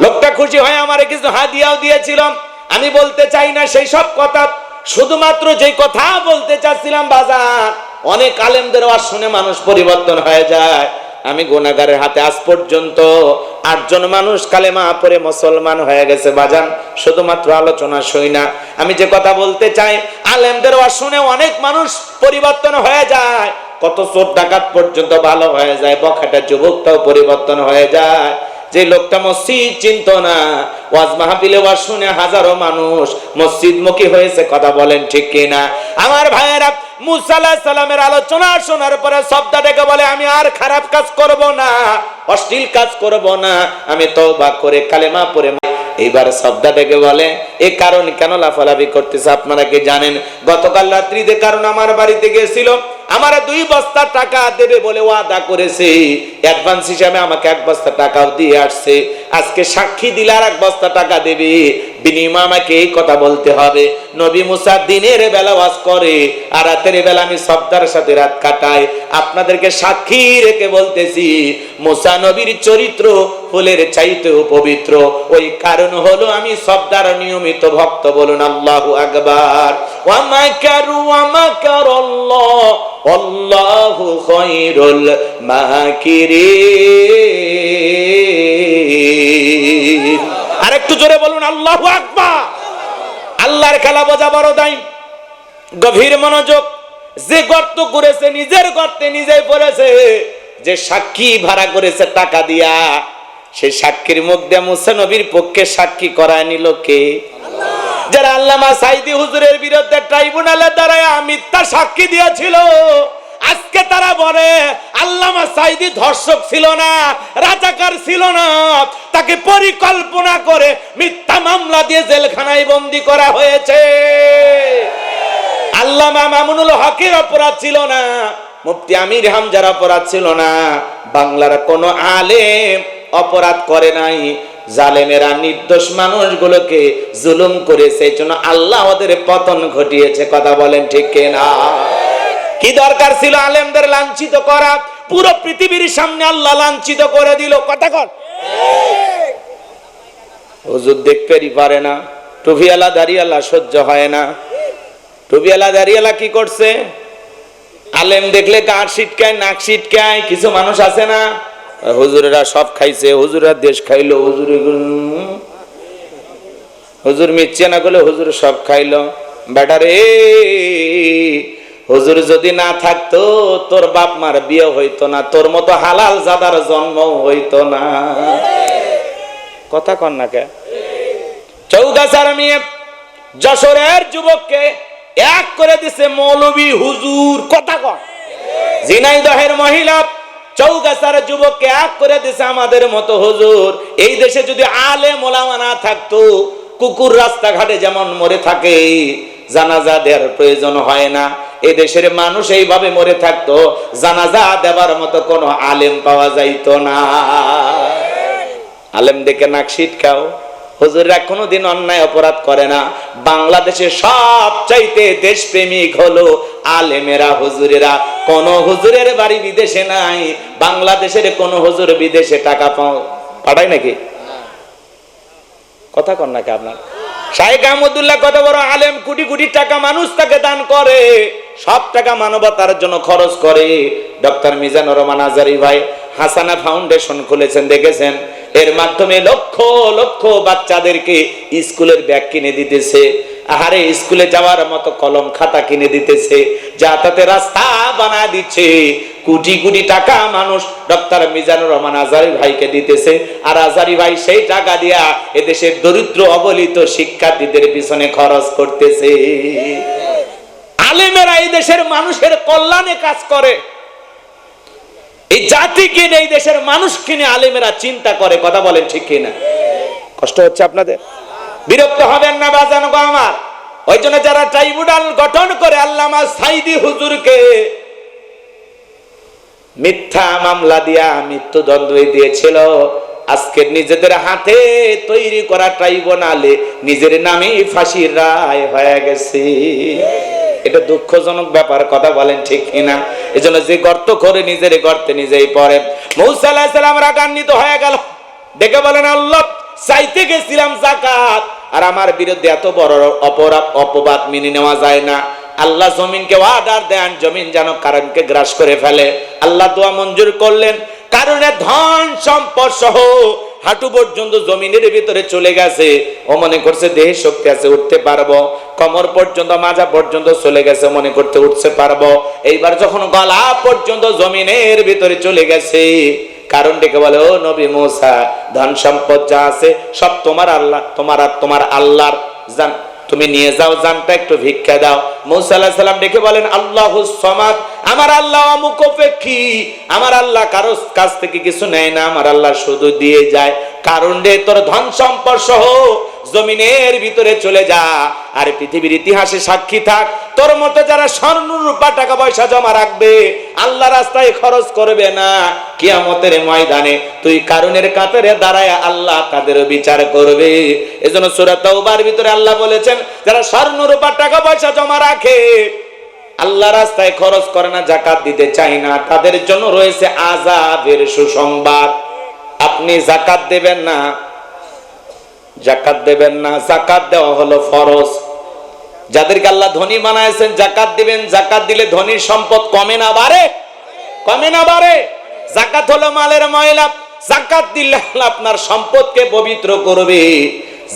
লোকটা খুশি হয়, আমারে কিছু হাদিয়াও দিয়েছিলাম। আমি বলতে চাই না সেই সব কথা, শুধুমাত্র যেই কথা বলতে চাচ্ছিলাম, বাজার অনেক আলেমদের ওয়াজ শুনে মানুষ পরিবর্তন হয়ে যায়। আমি গুনাহগারের হাতে আজ পর্যন্ত 8 জন মানুষ কালেমা পড়ে মুসলমান হয়ে গেছে বাজান। শুধুমাত্র আলোচনা শুই না, আমি যে কথা বলতে চাই, আলেমদের ওয়াজ শুনে অনেক মানুষ পরিবর্তন হয়ে যায়। কত চোর ডাকাত পর্যন্ত ভালো হয়ে যায়, বখাটা যুবকটাও পরিবর্তন হয়ে যায়। যে লোকটা মসজিদ চিনত না, ওয়াজ মাহফিলে ওয়াজ শুনে হাজারো মানুষ মসজিদমুখী হয়েছে। কথা বলেন ঠিক কিনা? আমার ভাইয়েরা, মুসা আলাইহিস সালামের আলোচনা শোনার পরে সবটা ডেকে বলে, আমি আর খারাপ কাজ করব না, অশ্লীল কাজ করব না, আমি তওবা করে কালেমা পড়ে। এইবার সবটা ডেকে বলে, এই কারণ কেন লাফালাফি করতেছে আপনারা কি জানেন? গতকাল রাত্রিতে কারণ আমার বাড়িতে গেছিল, আমার 2 বস্তা টাকা দেবে বলে ওয়াদা করেছে, অ্যাডভান্স হিসাবে আমাকে 1 বস্তা টাকাও দিয়ে আসছে। আজকে সাক্ষী দিলে আর 1 বস্তা টাকা দেবে, বিনিময়ে আমাকে এই কথা বলতে হবে। নবী মুসা দিনের বেলা ওয়াজ করে আর রাতের বেলা আমি সবদার সাথে রাত কাটাই। আপনাদেরকে সাক্ষী রেখে বলতেছি, মুসা নবীর চরিত্র ফুলের চাইতেও পবিত্র। ওই কারণ হলো আমি সবদার নিয়মিত ভক্ত। বলুন আল্লাহু আকবার। ওয়া মাকারু ওয়া মাকারাল্লাহ আল্লাহু খায়রুল মাকিরিন। আরেকটু জোরে বলুন আল্লাহু আকবার। আল্লাহর খেলা বোঝা বড় দায়। গভীর মনোযোগ। যে গর্ত করেছে নিজের গর্তে নিজেই পড়েছে, যে সাক্ষী ভাড়া করেছে টাকা দিয়া, সে সাক্ষীর মুখ দিয়ে মুসা নবীর পক্ষে সাক্ষী করায় নিল কে? যারা আল্লামা সাইদি হুজুরের বিরুদ্ধে ট্রাইব্যুনালে দাঁড়ায় মিথ্যা সাক্ষী দিয়েছিল, আজকে তারা বলে আল্লামা সাইদি ধর্ষক ছিল না, রাজাকার ছিল না, তাকে পরিকল্পনা করে মিথ্যা মামলা দিয়ে জেলখানায় বন্দী করা হয়েছে। আল্লামা মামুনুল হকের অপরাধ ছিল না, মুফতি আমির হামজার অপরাধ ছিল না, বাংলার কোন আলেম অপরাধ করে নাই। জালেমেরা নির্দোষ মানুষগুলোকে জুলুম করেছে, এই জন্য আল্লাহ ওদের পতন ঘটিয়েছে। কথা বলেন ঠিক কিনা? কি দরকার ছিল আলেমদের লাঞ্ছিত করা? পুরো পৃথিবীর সামনে আল্লাহ লাঞ্ছিত করে দিল। কথা কর। হুজুর দেখতেই পারে না, টুপিওয়ালা দাড়িওয়ালা সহ্য হয় না। টুপিওয়ালা দাড়িওয়ালা কি করছে? আলেম দেখলে গাঁট ছিটকায়, নাক ছিটকায়। কিছু মানুষ আছে না, হুজুরেরা সব খাইছে, হুজুরের দেশ খাইলো, হুজুর মিথ্যে না করলে হুজুর সব খাইলো। বেটারে, হুজুর যদি না থাকতো তোর বাপ মার বিয়ে হইতো না, তোর মতো হালাল জাদার জন্ম হইতো না। কথা কন না কে? চৌগাছার মেয়ে যশোরের যুবককে এক করে দিছে মৌলবী হুজুর। কথা কন। ঝিনাইদহের মহিলা চৌগাছার যুবককে এক করে দিছে আমাদের মতো হুজুর। এই দেশে যদি আলেম ওলামা না থাকতো, কুকুর রাস্তাঘাটে যেমন মরে থাকে, জানাজা দেওয়ার প্রয়োজন হয় না। এই দেশের মানুষ এইভাবে মরে থাকতো, জানাজা দেবার মতো কোনো আলেম পাওয়া যাইতো না। আলেম দেখে নাক ছিটকাও। হুজুররা কোনোদিন অন্যায় অপরাধ করে না। বাংলাদেশে সব চাইতে দেশপ্রেমিক হলো আলেমেরা, হুজুরেরা। কোন হুজুরের বাড়ি বিদেশে নাই, বাংলাদেশের কোন হুজুর বিদেশে টাকা পাঠায় নাকি? কথা কন নাকি আপনার? শাইখ আহমদুল্লাহ কত বড় আলেম, কোটি কোটি টাকা মানুষ তাকে দান করে, সব টাকা মানবতার জন্য খরচ করে। ডক্টর মিজানুর রহমান আজারি ভাই হাসানা ফাউন্ডেশন খুলেছেন, দেখেছেন? এর মাধ্যমে লক্ষ লক্ষ বাচ্চাদেরকে স্কুলের ব্যাগ কিনে দিতেছে, আহারে স্কুলে যাওয়ার মতো কলম খাতা কিনে দিতেছে, যাতায়াতের রাস্তা বানা দিচ্ছে। কোটি কোটি টাকা মানুষ ডক্টর মিজানুর রহমান আজারি ভাইকে দিতেছে, আর আজারি ভাই সেই টাকা দিয়া এদেশের দরিদ্র অবহেলিত শিক্ষার্থীদের পিছনে খরচ করতেছে। আলেমেরা এই দেশের মানুষের কল্যাণে কাজ করে। এই জাতিকে নিয়ে, এই দেশের মানুষকে নিয়ে আলেমেরা চিন্তা করে। কথা বলেন ঠিক কিনা? কষ্ট হচ্ছে আপনাদের? বিরক্ত হবেন না বাজানো গো আমার। ওই জন্য যারা ট্রাইব্যুনাল গঠন করে আল্লামা সাইদি হুজুরকে মিথ্যা মামলা দিয়া মৃত্যুদণ্ড দিয়েছিল, আজকে নিজেদের হাতে তৈরি করা ট্রাইব্যুনালে নিজের নামে ফাঁসির রায় হয়ে গেছে। এটা দুঃখজনক ব্যাপার। কথা বলেন ঠিক কিনা? এজন্য যে গর্ত করে নিজের গর্তে নিজেই পড়ে। মুসা আলাইহিস সালাম রাগান্বিত হয়ে গেল, দেখে বলেন আল্লাহ, চাইতে গেছিলাম যাকাত, আর আমার বিরুদ্ধে এত বড় অপবাদ মেনে নেওয়া যায় না। আল্লাহ জমিনকে অর্ডার দেন, জমিন যেন কারণকে গ্রাস করে ফেলে। আল্লাহ দোয়া মঞ্জুর করলেন। কারণে ধন সম্পদ সহ হাঁটু পর্যন্ত জমিনের ভিতরে চলে গেছে। ও মনে করছে দেহে শক্তি আছে, উঠতে পারবো। কোমর পর্যন্ত, মাজা পর্যন্ত চলে গেছে, মনে করতে উঠতে পারবো। এইবার যখন গলা পর্যন্ত জমিনের ভিতরে চলে গেছে, কারণ ডেকে বলে, ও নবী মুসা, ধন সম্পদ যা আছে সব তোমার আল্লাহ, তোমার আল্লাহর জান, তুমি নিয়ে যাও, জানটা একটু ভিক্ষা দাও। মুসা আলাইহিস সালাম ডেকে বলেন, আল্লাহুস সামাদ, আমার আল্লাহ অমুখাপেক্ষী, আমার আল্লাহ কারো কাছ থেকে কিছু নেয় না, আমার আল্লাহ শুধু দিয়ে যায়। কারণ রে তোর ধন সম্পদ সহ জমিনের ভিতরে চলে যা, আর পৃথিবীর ইতিহাসে সাক্ষী থাক, তোর মতো যারা স্বর্ণ রূপা টাকা পয়সা জমা রাখবে, আল্লাহ রাস্তায় খরচ করবে না, কিয়ামতের ময়দানে তুই কারণের কাতারে দাঁড়ায় আল্লাহ তাদের বিচার করবে। এজন্য সূরা তাওবার ভিতরে আল্লাহ বলেছেন, যারা স্বর্ণ রূপা টাকা পয়সা জমা রাখে, আল্লাহ রাস্তায় খরচ করে না, যাকাত দিতে চায় না, তাদের জন্য রয়েছে আযাবের সুসংবাদ। আপনি যাকাত দেবেন না, যাকাত দেবেন না, যাকাত দেওয়া হলো ফরজ। যাদেরকে আল্লাহ ধনী বানাইছেন যাকাত দিবেন, যাকাত দিলে ধনীর সম্পদ কমে না বাড়ে? কমে না বাড়ে? যাকাত হলো মালের ময়লা, যাকাত দিলে আল্লাহ আপনার সম্পদকে পবিত্র করবে।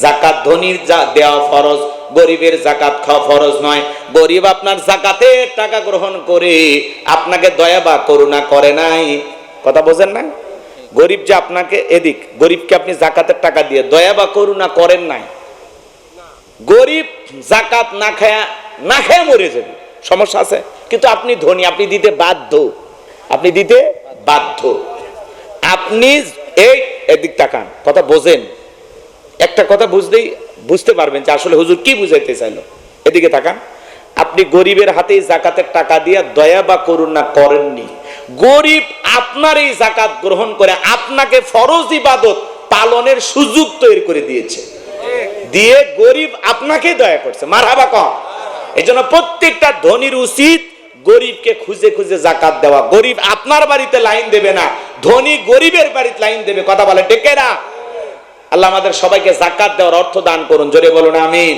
যাকাত ধনীর দেওয়া ফরজ, গরিবের যাকাত খাওয়া ফরজ নয়। গরিব আপনার যাকাতের টাকা গ্রহণ করে আপনাকে দয়া বা করুণা করে নাই, কথা বোঝেন না? গরিব যে আপনাকে, এদিক গরিবকে আপনি যাকাতের টাকা দিয়ে দয়া বা করুণা করেন নাই। গরিব যাকাত না খায়া মরে যাবে, সমস্যা আছে, কিন্তু আপনি ধনী, আপনি দিতে বাধ্য, আপনি দিতে বাধ্য। আপনি এই এদিক তাকান, কথা বোঝেন, একটা কথা বুঝতে পারবেন যে আসলে হুজুর কি বুঝাইতে চাইলো। এদিকে তাকান, আপনি গরিবের হাতে যাকাতের টাকা দিয়ে দয়া বা করুণা করেননি। গরিব আপনার এই যাকাত গ্রহণ করে আপনাকে ফরজ ইবাদত পালনের সুযোগ তৈরি করে দিয়েছে, দিয়ে গরিব আপনাকে দয়া করছে। মারহাবা কম। এই জন্য প্রত্যেকটা ধনীর উচিত গরিবকে খুঁজে খুঁজে যাকাত দেওয়া। গরিব আপনার বাড়িতে লাইন দেবে না, ধনী গরিবের বাড়িতে লাইন দেবে, কথা বলে ডেকে না। আল্লাহ আমাদের সবাইকে যাকাত দেওয়ার অর্থ দান করুন, জোরে বলুন আমিন।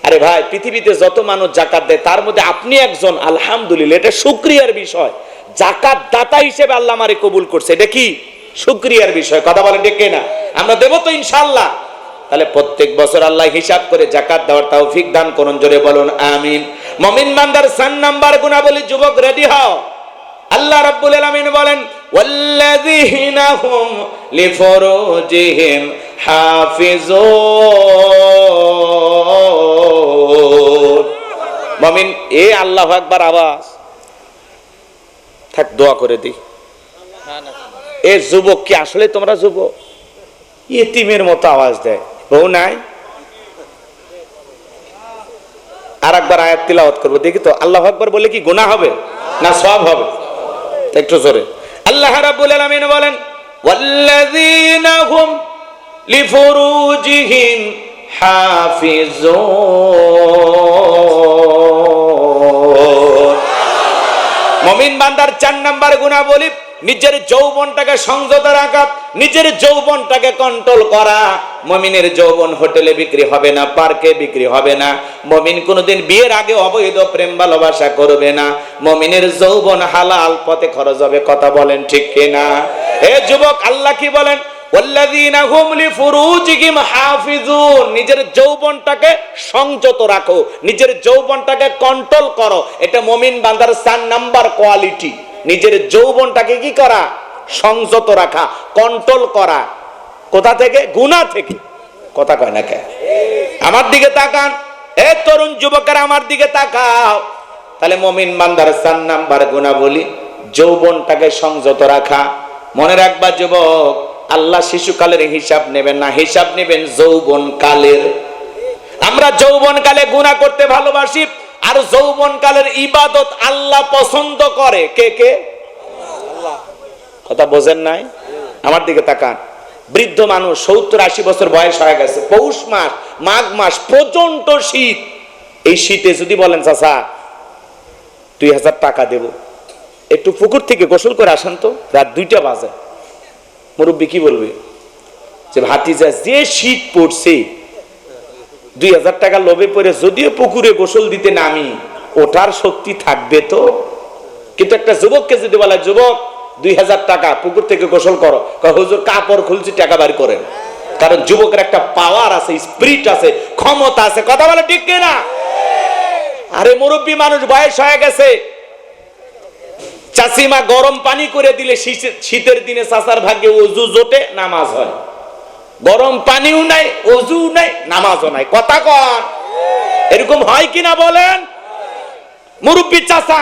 আরে ভাই, পৃথিবীতে যত মানুষ যাকাত দেয় তার মধ্যে আপনি একজন, আলহামদুলিল্লাহ, এটা শুকরিয়ার বিষয়। যাকাত দাতা হিসেবে আল্লাহ আমারে কবুল করছে, এটা কি শুকরিয়ার বিষয়, কথা বলেন ডেকে না। আমরা দেব তো ইনশাআল্লাহ। তাহলে প্রত্যেক বছর আল্লাহ হিসাব করে যাকাত দেওয়ার তৌফিক দান করুন, জোরে বলুন আমিন। মুমিন বান্দার 4 নাম্বার গুণাবলী, যুবক রেডি হও। আল্লাহ রাব্বুল আলামিন বলেন, ওয়াল্লাযীনা হুম লিফুরুজিহিম হাফিজুন। মুমিন, এ আল্লাহু আকবার আওয়াজ থাক, দোয়া করে দিই। এ যুবক কি আসলে তোমরা যুবক? ইতিমের মতো আওয়াজ দেয়, বউ নাই। আর একবার আয়াত তিলাওয়াত করবো, দেখি তো আল্লাহু আকবার বলে কি গুনাহ হবে না সওয়াব হবে? একটু জোরে। আল্লাহ রাব্বুল আলামিন বলেন, ওয়াল্লাযীনা হুম লিফুরুজিহিম হাফিজুন। মুমিন বান্দার 4 নাম্বার গুনাবলী, নিজের যৌবনটাকে সংযত রাখা, নিজের যৌবনটাকে কন্ট্রোল করা। মুমিনের যৌবন হোটেলে বিক্রি হবে না, পার্কে বিক্রি হবে না। মুমিন কোনোদিন বিয়ের আগে অবৈধ প্রেম ভালোবাসা করবে না। মুমিনের যৌবন হালাল পথে খরচ হবে, কথা বলেন ঠিক কিনা? এ যুবক, আল্লাহ কি বলেন? ওয়াল্লাযীনা হুম লিফুরুজিহিম হাফিজুন। নিজের যৌবনটাকে সংযত রাখো, নিজের যৌবনটাকে কন্ট্রোল করো। এটা মুমিন বান্দার 4 নাম্বার কোয়ালিটি। নিজের যৌবনটাকে কি করা? সংযত রাখা, কন্ট্রোল করা। কোথা থেকে? গুনাহ থেকে। কথা কয় না কে? আমার দিকে তাকান, এ তরুণ যুবকেরা আমার দিকে তাকাও। তাহলে মুমিন বান্দার 4 নাম্বার গুণাবলী যৌবনটাকে সংযত রাখা। মনে রাখবা যুবক, আল্লাহ শিশুকালের হিসাব নেবেন না, হিসাব নেবেন যৌবন কালের। আমরা যৌবন কালে গুনাহ করতে ভালোবাসি, আর যৌবন কালের ইবাদত আল্লাহ পছন্দ করে। কে কে? আল্লাহ। কথা বোঝেন নাই? আমার দিকে তাকান, বৃদ্ধ মানুষ 70-80 বছর বয়স হয়ে গেছে, পৌষ মাস মাঘ মাস প্রচন্ড শীত। এই শীতে যদি বলেন চাচা 2000 টাকা দেব, একটু পুকুর থেকে গোসল করে আসেন তো, রাত 2টা বাজে, মুরব্বী কি বলবে? যে ভাতিজা, যে শীত পড়ছে, 2000 টাকা লোভে পড়ে যদিও পুকুরে গোসল দিতে নামি, ওঠার শক্তি থাকবে তো? কিন্তু একটা যুবককে যদি বলা, যুবক 2000 টাকা, পুকুর থেকে গোসল করো। হুজুর কাপড় খুলছি, টাকা বাড়ি করেন। কারণ যুবকের একটা পাওয়ার আছে, স্পিরিট আছে, ক্ষমতা আছে। কথা বলে ঠিক কিনা? আরে মুরব্বী মানুষ, বয়স হয়ে গেছে, চাচিমা গরম পানি করে দিলে শীতের দিনে চাচার ভাগ্যে ওযু জোটে, নামাজ হয়। গরম পানিও নাই, ওযু নাই, নামাজও নাই। কথা কন, এরকম হয় কিনা বলেন? মুরব্বী চাচা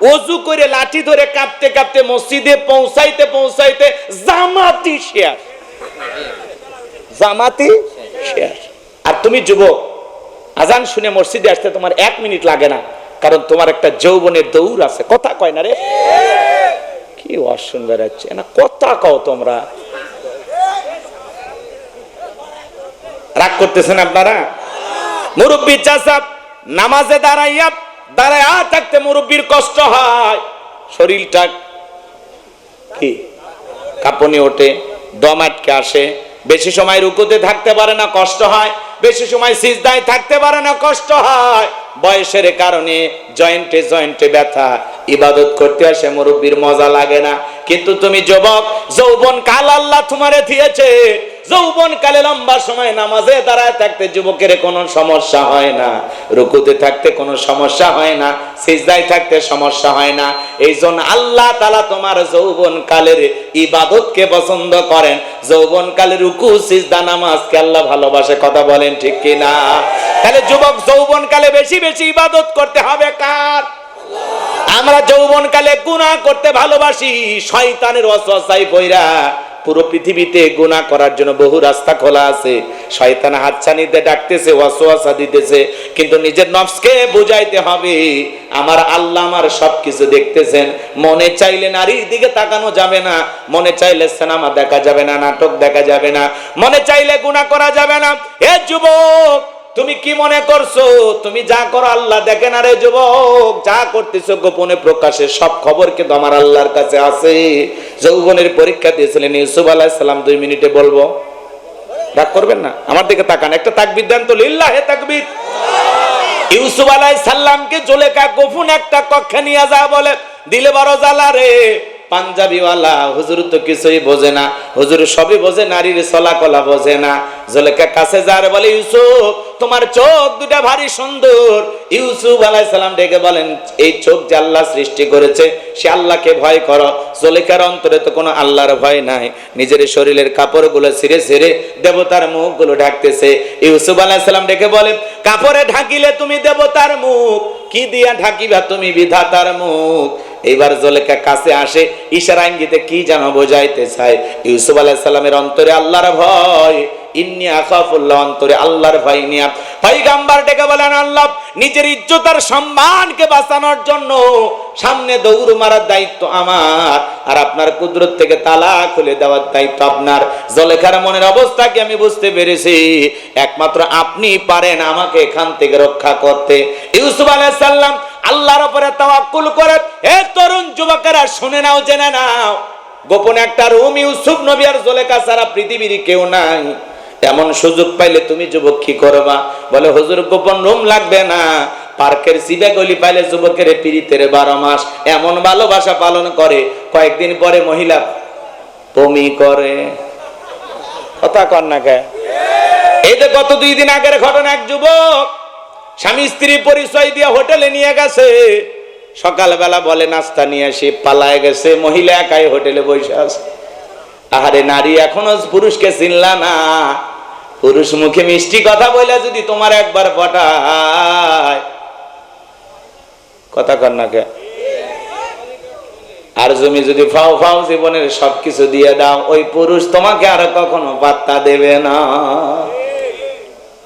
ওযু করে লাঠি ধরে কাঁপতে কাঁপতে মসজিদে পৌঁছাইতে পৌঁছাইতে জামাতি শেষ। জামাতি শেষ। আর তুমি যুবক, আজান শুনে মসজিদে আসতে তোমার 1 মিনিট লাগে না, কারণ তোমার একটা যৌবনের দৌড় আছে। কথা কয় না রে? কি অশুন বেড়াচ্ছে না, কথা কও তোমরা। রাগ করতেছেন আপনারা? মুরব্বী চাচা নামাজে দাঁড়াইয়া থাকতে মুরব্বীর কষ্ট হয়, শরীরটা কি কাঁপুনি ওঠে, দম আটকে আসে, বেশি সময় রুকুতে থাকতে পারে না, কষ্ট হয়, বেশি সময় সিজদায় থাকতে পারে না, কষ্ট হয়। বয়সের কারণে জয়েন্টে জয়েন্টে ব্যথা, ইবাদত করতে আসে মুরব্বীর মজা লাগে না। কিন্তু তুমি যুবক, যৌবন কাল আল্লাহ তোমারে দিয়েছে, যৌবন কালে লম্বা সময় নামাজে দাঁড়ায় থাকতে যুবকের কোনো সমস্যা হয় না, রুকুতে থাকতে কোনো সমস্যা হয় না, সিজদায় থাকতে সমস্যা হয় না। এই জন্য আল্লাহ তাআলা তোমার যৌবন কালের ইবাদতকে পছন্দ করেন। যৌবন কালের রুকু সিজদা নামাজকে আল্লাহ ভালোবাসে। কথা বলেন ঠিক কি না? তাহলে যুবক, যৌবন কালে বেশি বেশি ইবাদত করতে হবে কার? আমরা যৌবন কালে গুনাহ করতে ভালোবাসি, শয়তানের ওয়াসওয়াসায় পইরা। পুরো পৃথিবীতে গুনাহ করার জন্য বহু রাস্তা খোলা আছে। শয়তান হাতছানিতে ডাকতেছে, ওয়াসওয়াসা দিতেছে, কিন্তু নিজের নফসকে বুঝাইতে হবে আমার আল্লাহ আমার সবকিছু দেখতেছেন। মনে চাইলে নারীর দিকে তাকানো যাবে না, মনে চাইলে সিনেমা দেখা যাবে না, নাটক দেখা যাবে না, মনে চাইলে গুনাহ করা যাবে না। এ যুবক, তুমি কি মনে করছো তুমি যা করো আল্লাহ দেখে না রে যুবক? যা করতেছো গোপনে প্রকাশে সব খবর কিন্তু আমার আল্লাহর কাছে আছে। যৌবনের পরীক্ষা দিয়েছিলেন ইউসুফ আলাইহিস সালাম। 2 মিনিটে বলবো, রাগ করবেন না? আমার দিকে তাকান, একটা তাকবীর দেন তো, লিল্লাহে তাকবীর। ইউসুফ আলাইহিস সালামকে জুলেখা গোপন একটা কক্ষে নিয়ে যা বলে, দিলে বড় জ্বালা রে। পাঞ্জাবিওয়ালা হুজুর তো কিছুই বোঝে না, হুজুর সবই বোঝে, নারীর চলাকলা বোঝে না। জুলেখা কাছে যারে বলে, ইউসুফ তোমার চোখ দুটা ভারী সুন্দর। ইউসুফ আলাইহিস সালাম ডেকে বলেন, এই চোখ যে আল্লাহ সৃষ্টি করেছে সে আল্লাহকে ভয় করো। জুলেখার অন্তরে তো কোনো আল্লাহর ভয় নাই, নিজের শরীরের কাপড়গুলো ছিঁড়ে ছিঁড়ে দেবতার মুখগুলো ঢাকতেছে। ইউসুফ আলাইহিস সালাম ডেকে বলে, কাপড়ে ঢাকিলে তুমি দেবতার মুখ, কি দিয়া ঢাকিবা তুমি বিধাতার মুখ? এইবার জুলেখা কাছে আসে, ইশারা ইঙ্গিতে কি যেন বোঝাইতে চায়। ইউসুফ আলাইহিস সালামের অন্তরে আল্লাহর ভয়, ইন্নী আখাফুল্লাহ, অন্তরে আল্লাহর ভয় নিয়া পয়গম্বর ডেকে বলেন, আল্লাহ নিজের ইজ্জত আর সম্মানকে বাঁচানোর জন্য সামনে দৌড় মারার দায়িত্ব আমার, আর আপনার কুদরত থেকে তালা খুলে দেওয়ার দায়িত্ব আপনার। জুলেখার মনের অবস্থাকে আমি বুঝতে পেরেছি, একমাত্র আপনি পারেন আমাকে এখান থেকে রক্ষা করতে। ইউসুফ আলাইহিস সালাম আল্লাহর উপরে তাওয়াক্কুল করে, হে তরুণ যুবকেরা শুনে নাও, জেনে নাও, গোপনে একটা রুম ইউসুফ নবী আর জুলেখা ছাড়া পৃথিবীর কেউ নাই। এমন সুযোগ পাইলে তুমি যুবক কি করবা? বলে, হুজুর গোপন রুম লাগবে না, পার্কের সিবা গলি পাইলে যুবকের পিরিতের 12 মাস এমন ভালোবাসা পালন করে, কয়েকদিন পরে মহিলা বমি করে। কথা কর না কে? এই যে গত 2 দিন আগের ঘটনা, এক যুবক স্বামী স্ত্রী পরিচয় দিয়ে হোটেলে নিয়ে গেছে, সকালবেলা বলে নাস্তা নিয়ে আসি, পালায় গেছে, মহিলা একাই হোটেলে বসে আছে। আহারে নারী, এখনো পুরুষকে চিনলা না? পুরুষ মুখে মিষ্টি কথা বলে যদি তোমার একবার পটায়, কথা কর না কে? আর তুমি যদি ফাও ফাও জীবনের সবকিছু দিয়ে দাও, ওই পুরুষ তোমাকে আর কখনো পাত্তা দেবে না।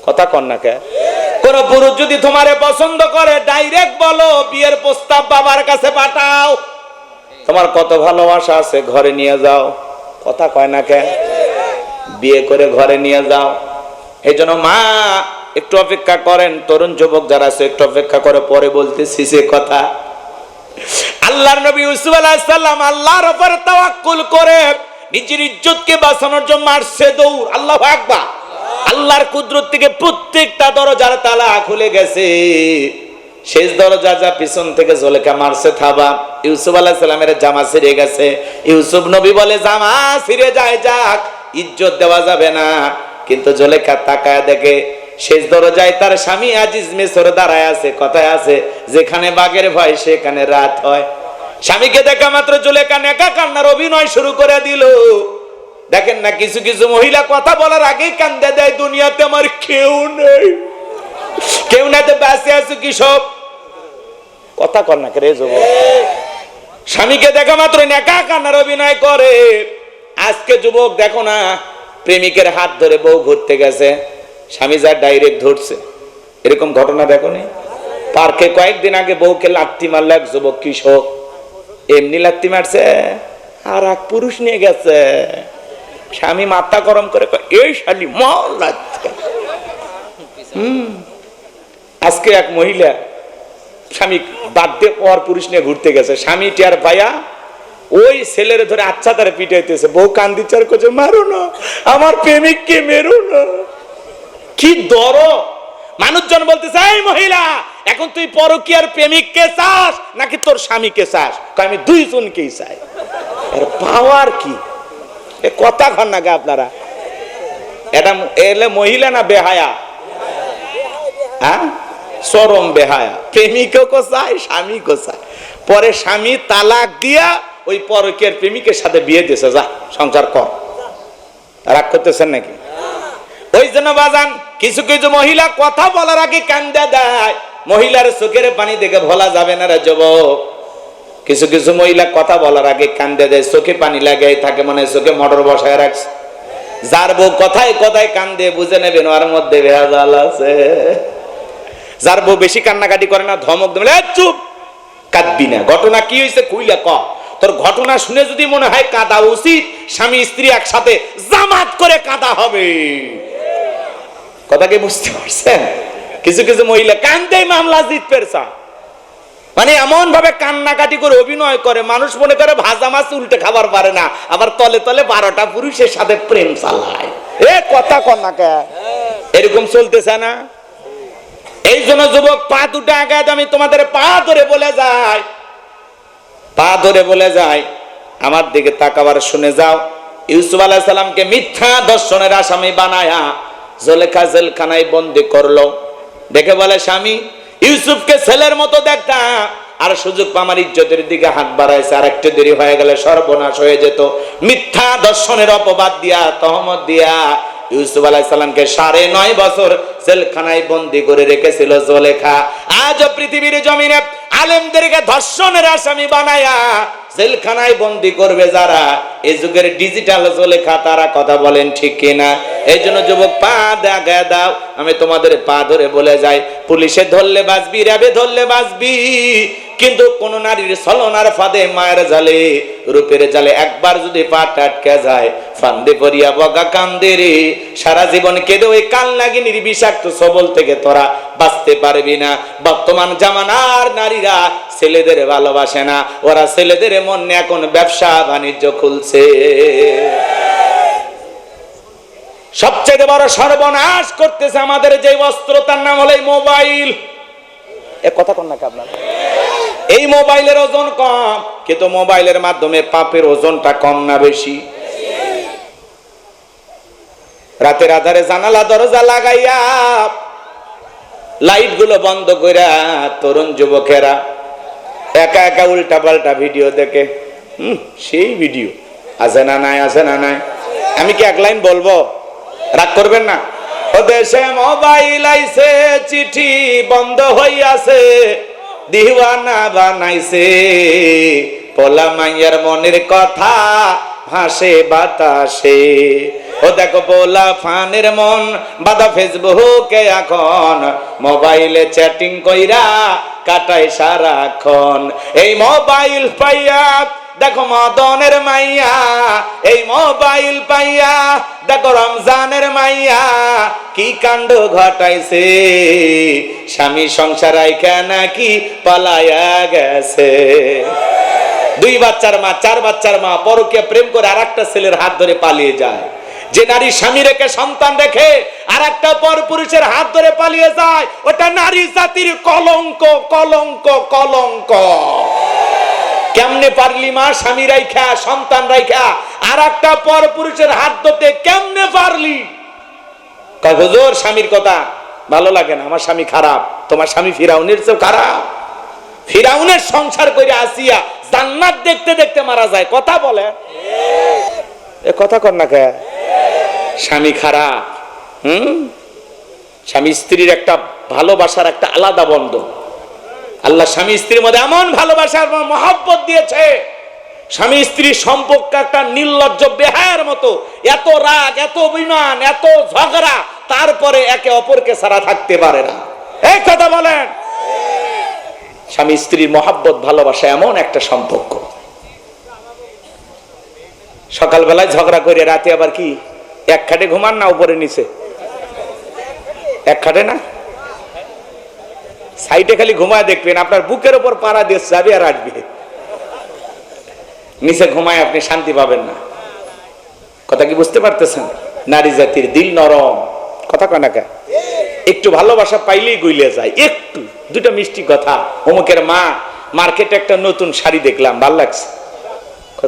কথা কর না কে? কোন পুরুষ যদি তোমারে পছন্দ করে, ডাইরেক্ট বলো, বিয়ের প্রস্তাব বাবার কাছে পাঠাও। তোমার কত ভালোবাসা আছে, ঘরে নিয়ে যাও। কথা কয় না কে? বিয়ে করে ঘরে নিয়ে যাও। এই জন্য মা একটু অপেক্ষা করেন, তরুণ যুবক যারা আছে একটু অপেক্ষা করে, পরে বলতেছি সে কথা। আল্লাহর নবী ইউসুফ আলাইহিস সালাম আল্লাহর উপর তাওয়াক্কুল করে নিজের ইজ্জতকে বাঁচানোর জন্য মারছে দৌড়। আল্লাহু আকবার। আল্লাহর কুদরত থেকে প্রত্যেকটা দরজার তালা খুলে গেছে, শেষ দরজা যা পিছন থেকে জুলেখা মারছে থাবা। ইউসুফ আলাইহিস সালামের জামা ছিঁড়ে গেছে। ইউসুফ নবী বলে জামা ছিঁড়ে যায় যাক, ইজ্জত দেওয়া যাবে না। কিন্তু জুলেখা তাকায় দেখে শেষ দরজায় তার স্বামী আজিজ মিসর দাঁড়ায় আছে। কথায় আছে যেখানে বাঘের ভয় সেখানে রাত হয়। স্বামীকে দেখা মাত্র জুলেখা নেকা কান্নার অভিনয় শুরু করে দিল। দেখেন না, কিছু কিছু মহিলা কথা বলার আগেই কান্দে দেয়, দুনিয়াতে আমার কেউ নেই, কেউ নাই তো বেঁচে আছো কি সব কথা কর না রে যুবক। স্বামীকে দেখা মাত্র নেকা কান্নার অভিনয় করে। আজকে যুবক দেখো না, প্রেমিকের হাত ধরে বউ ঘুরতে গেছে, স্বামী যা ডাইরেক্ট ধরছে, এরকম ঘটনা দেখো নি? পার্কে কয়েকদিন আগে বউকে লাত্তি মারল এক যুবক কৃষক, এমনি লাত্তি মারছে, আর এক পুরুষ নিয়ে গেছে। স্বামী মাথা গরম করে এই শালি মর লাত্তি। আজকে এক মহিলা স্বামী বাধ্য পর পুরুষ নিয়ে ঘুরতে গেছে, স্বামী টিয়ার পায়া ওই ছেলের ধরে আচ্ছা তারা পিটাইতেছে, বউ কান্দি চার করছে মারো না আমার প্রেমিককে, মেরো না। কি দর মানুষজন বলতেছে এই মহিলা এখন তুই পরকীয়ার প্রেমিককে চাস নাকি তোর স্বামীকে চাস? আমি দুইজনকেই চাই। এর পাওয়ার কি? এ কথা কন না গে আপনারা। এটা এলে মহিলা না বেহায়া? হ্যাঁ, চরম বেহায়া। প্রেমিকও চায় স্বামীকেও চায়। পরে স্বামী তালাক দিয়া ওই পরকীয়ার প্রেমিকের সাথে বিয়ে দিয়েছে, যা সংসার কর। রাগ করতেছেন নাকি? ওই জন্য বাজান কিছু কিছু মহিলা কথা বলার আগে কান্দা দেয়। মহিলার চোখের পানি দেখে ভোলা যাবে না রে যুবক। কিছু কিছু মহিলা কথা বলার আগে কান্দে দেয়, চোখে পানি লাগাই থাকে, মানে চোখে মোটর বসায় রাখছে। যার বউ কথায় কথায় কান্দে বুঝে নেবেন ওর মধ্যে ভেজাল আছে। যার বউ বেশি কান্নাকাটি করে না, ধমক দেবে চুপ কাঁদবি না, ঘটনা কি হয়েছে কইলা ক। তোর ঘটনা শুনে যদি মনে হয় কাঁদা উচিত, স্বামী স্ত্রী একসাথে জামাত করে কাঁদা হবে। কথা কি বুঝতে পারছেন? কিছু কিছু মহিলা কান্দেই মামলা জিতবে, মানে এমন ভাবে কান্নাকাটি করে অভিনয় করে, মানুষ মনে করে ভাজা মাছ উল্টে খাবার পারে না, আবার তলে তলে 12টা পুরুষের সাথে প্রেম চালায়। এ কথা কর না কে, এরকম চলতেছে না? এই জন্য যুবক পা দুটো আগায় আমি তোমাদের পা ধরে বলে যাই, পা ধরে বলে যাই, আমার দিকে তাকাবার শুনে যাও। ইউসুফ আলাইহিস সালামকে মিথ্যা দর্শনের আসামি বানায়া জুলেখা জেলখানায় বন্দী করলো। দেখে বলে স্বামী ইউসুফকে ছেলের মতো দেখতাম, আর সুযোগ আমার ইজ্জতের দিকে হাত বাড়াইছে, আর একটু দেরি হয়ে গেলে সর্বনাশ হয়ে যেত। মিথ্যা দর্শনের অপবাদ দিয়া, তহমত দিয়া ইউসুফ আলাইহিস সালামকে 9.5 বছর জেলখানায় বন্দী করে রেখেছিল জুলেখা। আজ পৃথিবীর জমিনে আলেমদেরকে ধর্ষণের আসামি বানায়া জেলখানায় বন্দী করবে যারা, এই যুগের ডিজিটাল জুলেখা তারা। কথা বলেন ঠিক কিনা? এই জন্য যুবক পা দাগা দাও, আমি তোমাদের পা ধরে বলে যাই, পুলিশে ধরলে বাঁচবি, র্যাবে ধরলে বাঁচবি, কিন্তু কোন নারীর ছলনার ফাঁদে, মায়ের জালে, রূপের জালে একবার যদি পা আটকে যায়, ফান্দে পড়িয়া বগা কান্দে রে, সারা জীবন কেঁদে ওই কাল নাগিনীর বিষাক্ত সবল থেকে তোরা বাঁচতে পারবি না। বর্তমান জামানার নারীরা ছেলেদের ভালোবাসে না, ওরা ছেলেদের মনে এখন ব্যবসা বাণিজ্য খুলছে। সবচেয়ে বড় সর্বনাশ করতেছে আমাদের যে অস্ত্র, তার নাম হলো মোবাইল। এ কথা কোন নাকি আপনার? এই মোবাইলের ওজন কম, কিন্তু মোবাইলের মাধ্যমে পাপের ওজনটা কম না বেশি? রাতের আধারে জানালা দরজা লাগাইয়া লাইট গুলো বন্ধ করে তরুণ যুবকেরা একা একা উল্টা পাল্টা ভিডিও দেখে। সেই ভিডিও আছে না নাই, আছে না নাই? আমি কি এক লাইন বলবো? রাগ করবেন না। ও দেশে মোবাইল আইছে, চিঠি বন্ধ হইয়াছে, দিওয়ানা বানাইছে, পোলা মাইয়ার মনের কথা ভাসে বাতাসে। ও দেখো পোলা ফানের মন বাদা ফেসবুকে এখন, মোবাইলে চ্যাটিং কইরা কাটায় সারাক্ষণ। এই মোবাইল পাইয়া দেখো মদনের মাইয়া, এই মোবাইল পাইয়া দেখো রমজানের মাইয়া, কি কাণ্ড ঘটাইছে, স্বামী সংসার আইকা নাকি পালায়া গেছে। 2 বাচ্চার মা, 4 বাচ্চার মা পরকীয়া প্রেম করে আরেকটা ছেলের হাত ধরে পালিয়ে যায়। যে নারী স্বামী রেখে সন্তান রেখে আরেকটা পর পুরুষের হাত ধরে পালিয়ে যায়, ওটা নারী জাতির কলঙ্ক, কলঙ্ক, কলঙ্ক। কেমনে পারলি মা স্বামী রাইখা সন্তান রাইখা আর একটা পর পুরুষের হাত ধরতে কেমনে পারলি? হুজুর স্বামীর কথা ভালো লাগে না, আমার স্বামী খারাপ। তোমার স্বামী ফিরাউনের চেয়ে খারাপ? ফিরাউনের সংসার করে আসিয়া জান্নাত দেখতে দেখতে মারা যায়। কথা বলে এ কথা কর না কে? স্বামী খারাপ। স্বামী স্ত্রীর একটা ভালোবাসার একটা আলাদা বন্ধন। আল্লাহ স্বামী স্ত্রীর মধ্যে এমন ভালোবাসার মহব্বত দিয়েছে, স্বামী স্ত্রীর সম্পর্ক একটা নির্লজ্জ বেহায়ার মতো, এত রাগ, এত অভিমান, এত ঝগড়া, তারপরে একে অপরকে ছাড়া থাকতে পারে না। এই কথা বলেন। স্বামী স্ত্রীর মহব্বত ভালোবাসা এমন একটা সম্পর্ক। সকালবেলায় ঝগড়া করে রাতে আবার কি এক খাটে ঘুমান না উপরে নিচে? এক খাটে না, সাইডে খালি ঘুমায় দেখবেন, আপনার বুকের উপর পাড়া দিয়ে যাবে আর আসবে, নিচে ঘুমায় আপনি শান্তি পাবেন না। কথা কি বুঝতে পারতেছেন? নারী জাতির দিল নরম। কথা কয় না কে? একটু ভালোবাসা পাইলেই গইলে যায়। একটু দুটো মিষ্টি কথা, অমুকের মা মার্কেটে একটা নতুন শাড়ি দেখলাম, ভাল লাগছে,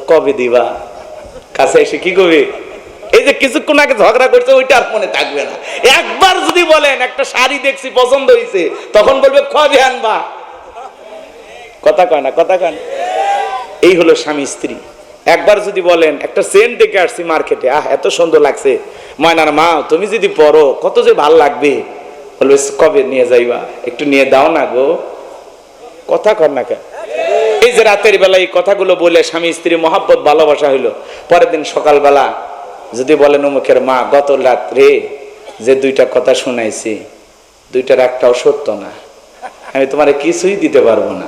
কবে দিবা? কাছে এসে কি করবে? এই যে কিছুক্ষণ আগে ঝগড়া করছে ওইটা আর মনে থাকবে না। একবার যদি বলেন একটা শাড়ি দেখছি পছন্দ হয়েছে, তখন বলবে কবে আনবা? কথা কয় না? কথা কয় না? এই হলো স্বামী স্ত্রী। একবার যদি বলেন একটা সেন্ট দেখে আসছি মার্কেটে, এত সুন্দর লাগছে, ময়নার মা তুমি যদি পরো কত যে ভাল লাগবে, বলবে কবে নিয়ে যাইবা? একটু নিয়ে দাও না গো। কথা কর না কে? এই যে রাতের বেলা এই কথাগুলো বলে স্বামী স্ত্রী মহব্বত ভালোবাসা হইলো, পরের দিন সকালবেলা যদি বলেন অমুকের মা গত রাত্রে যে দুইটা কথা শুনাইছি, দুইটার একটাও সত্য না, আমি তোমারে কিছুই দিতে পারবো না,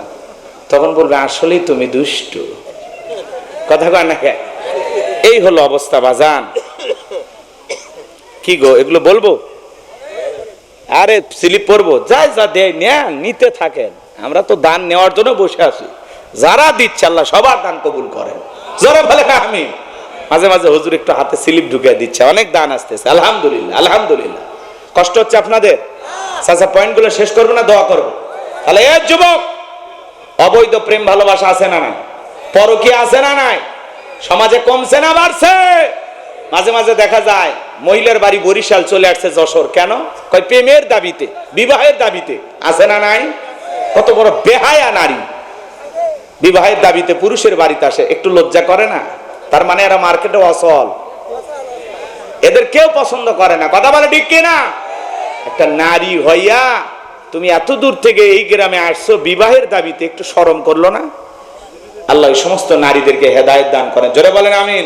তখন বলবে আসলেই তুমি দুষ্ট। কথা কয় না কে? এই হলো অবস্থা বাজান। কি গো এগুলো বলবো? আরে স্লিপ পড়বো, যাই যা দেয় নিতে থাকেন, আমরা তো দান নেওয়ার জন্য বসে আছি। যারা দিচ্ছে আল্লাহ সবার দান কবুল করেন। জোরে বলে না আমি। মাঝে মাঝে হুজুর একটু হাতে স্লিপ ঢুকিয়ে দিচ্ছে, অনেক দান আসতেছে, আলহামদুলিল্লাহ আলহামদুলিল্লাহ। কষ্ট হচ্ছে আপনাদের? চাচা পয়েন্ট গুলো শেষ করবো না দোয়া করবো? তাহলে এ যুবক, অবৈধ প্রেম ভালোবাসা আছে না নাই? পরকীয়া আছে না নাই? সমাজে কমছে না বাড়ছে? মাঝে মাঝে দেখা যায় মহিলার বাড়ি বরিশাল চলে আসছে যশোর, কেন? কয় প্রেমের দাবিতে, বিবাহের দাবিতে। আছে না নাই? কত বড় বেহায়া নারী বিবাহের দাবিতে পুরুষের বাড়িতে আসে, একটু লজ্জা করে না? তার মানে এরা মার্কেটে অসল, এদের কেউ পছন্দ করে না। কথা বলে ঠিক কিনা? একটা নারী হইয়া তুমি এত দূর থেকে এই গ্রামে আসছো বিবাহের দাবিতে, একটু শরম করলো না? আল্লাহ এই সমস্ত নারীদেরকে হেদায়েত দান করেন। জোরে বলেন আমিন।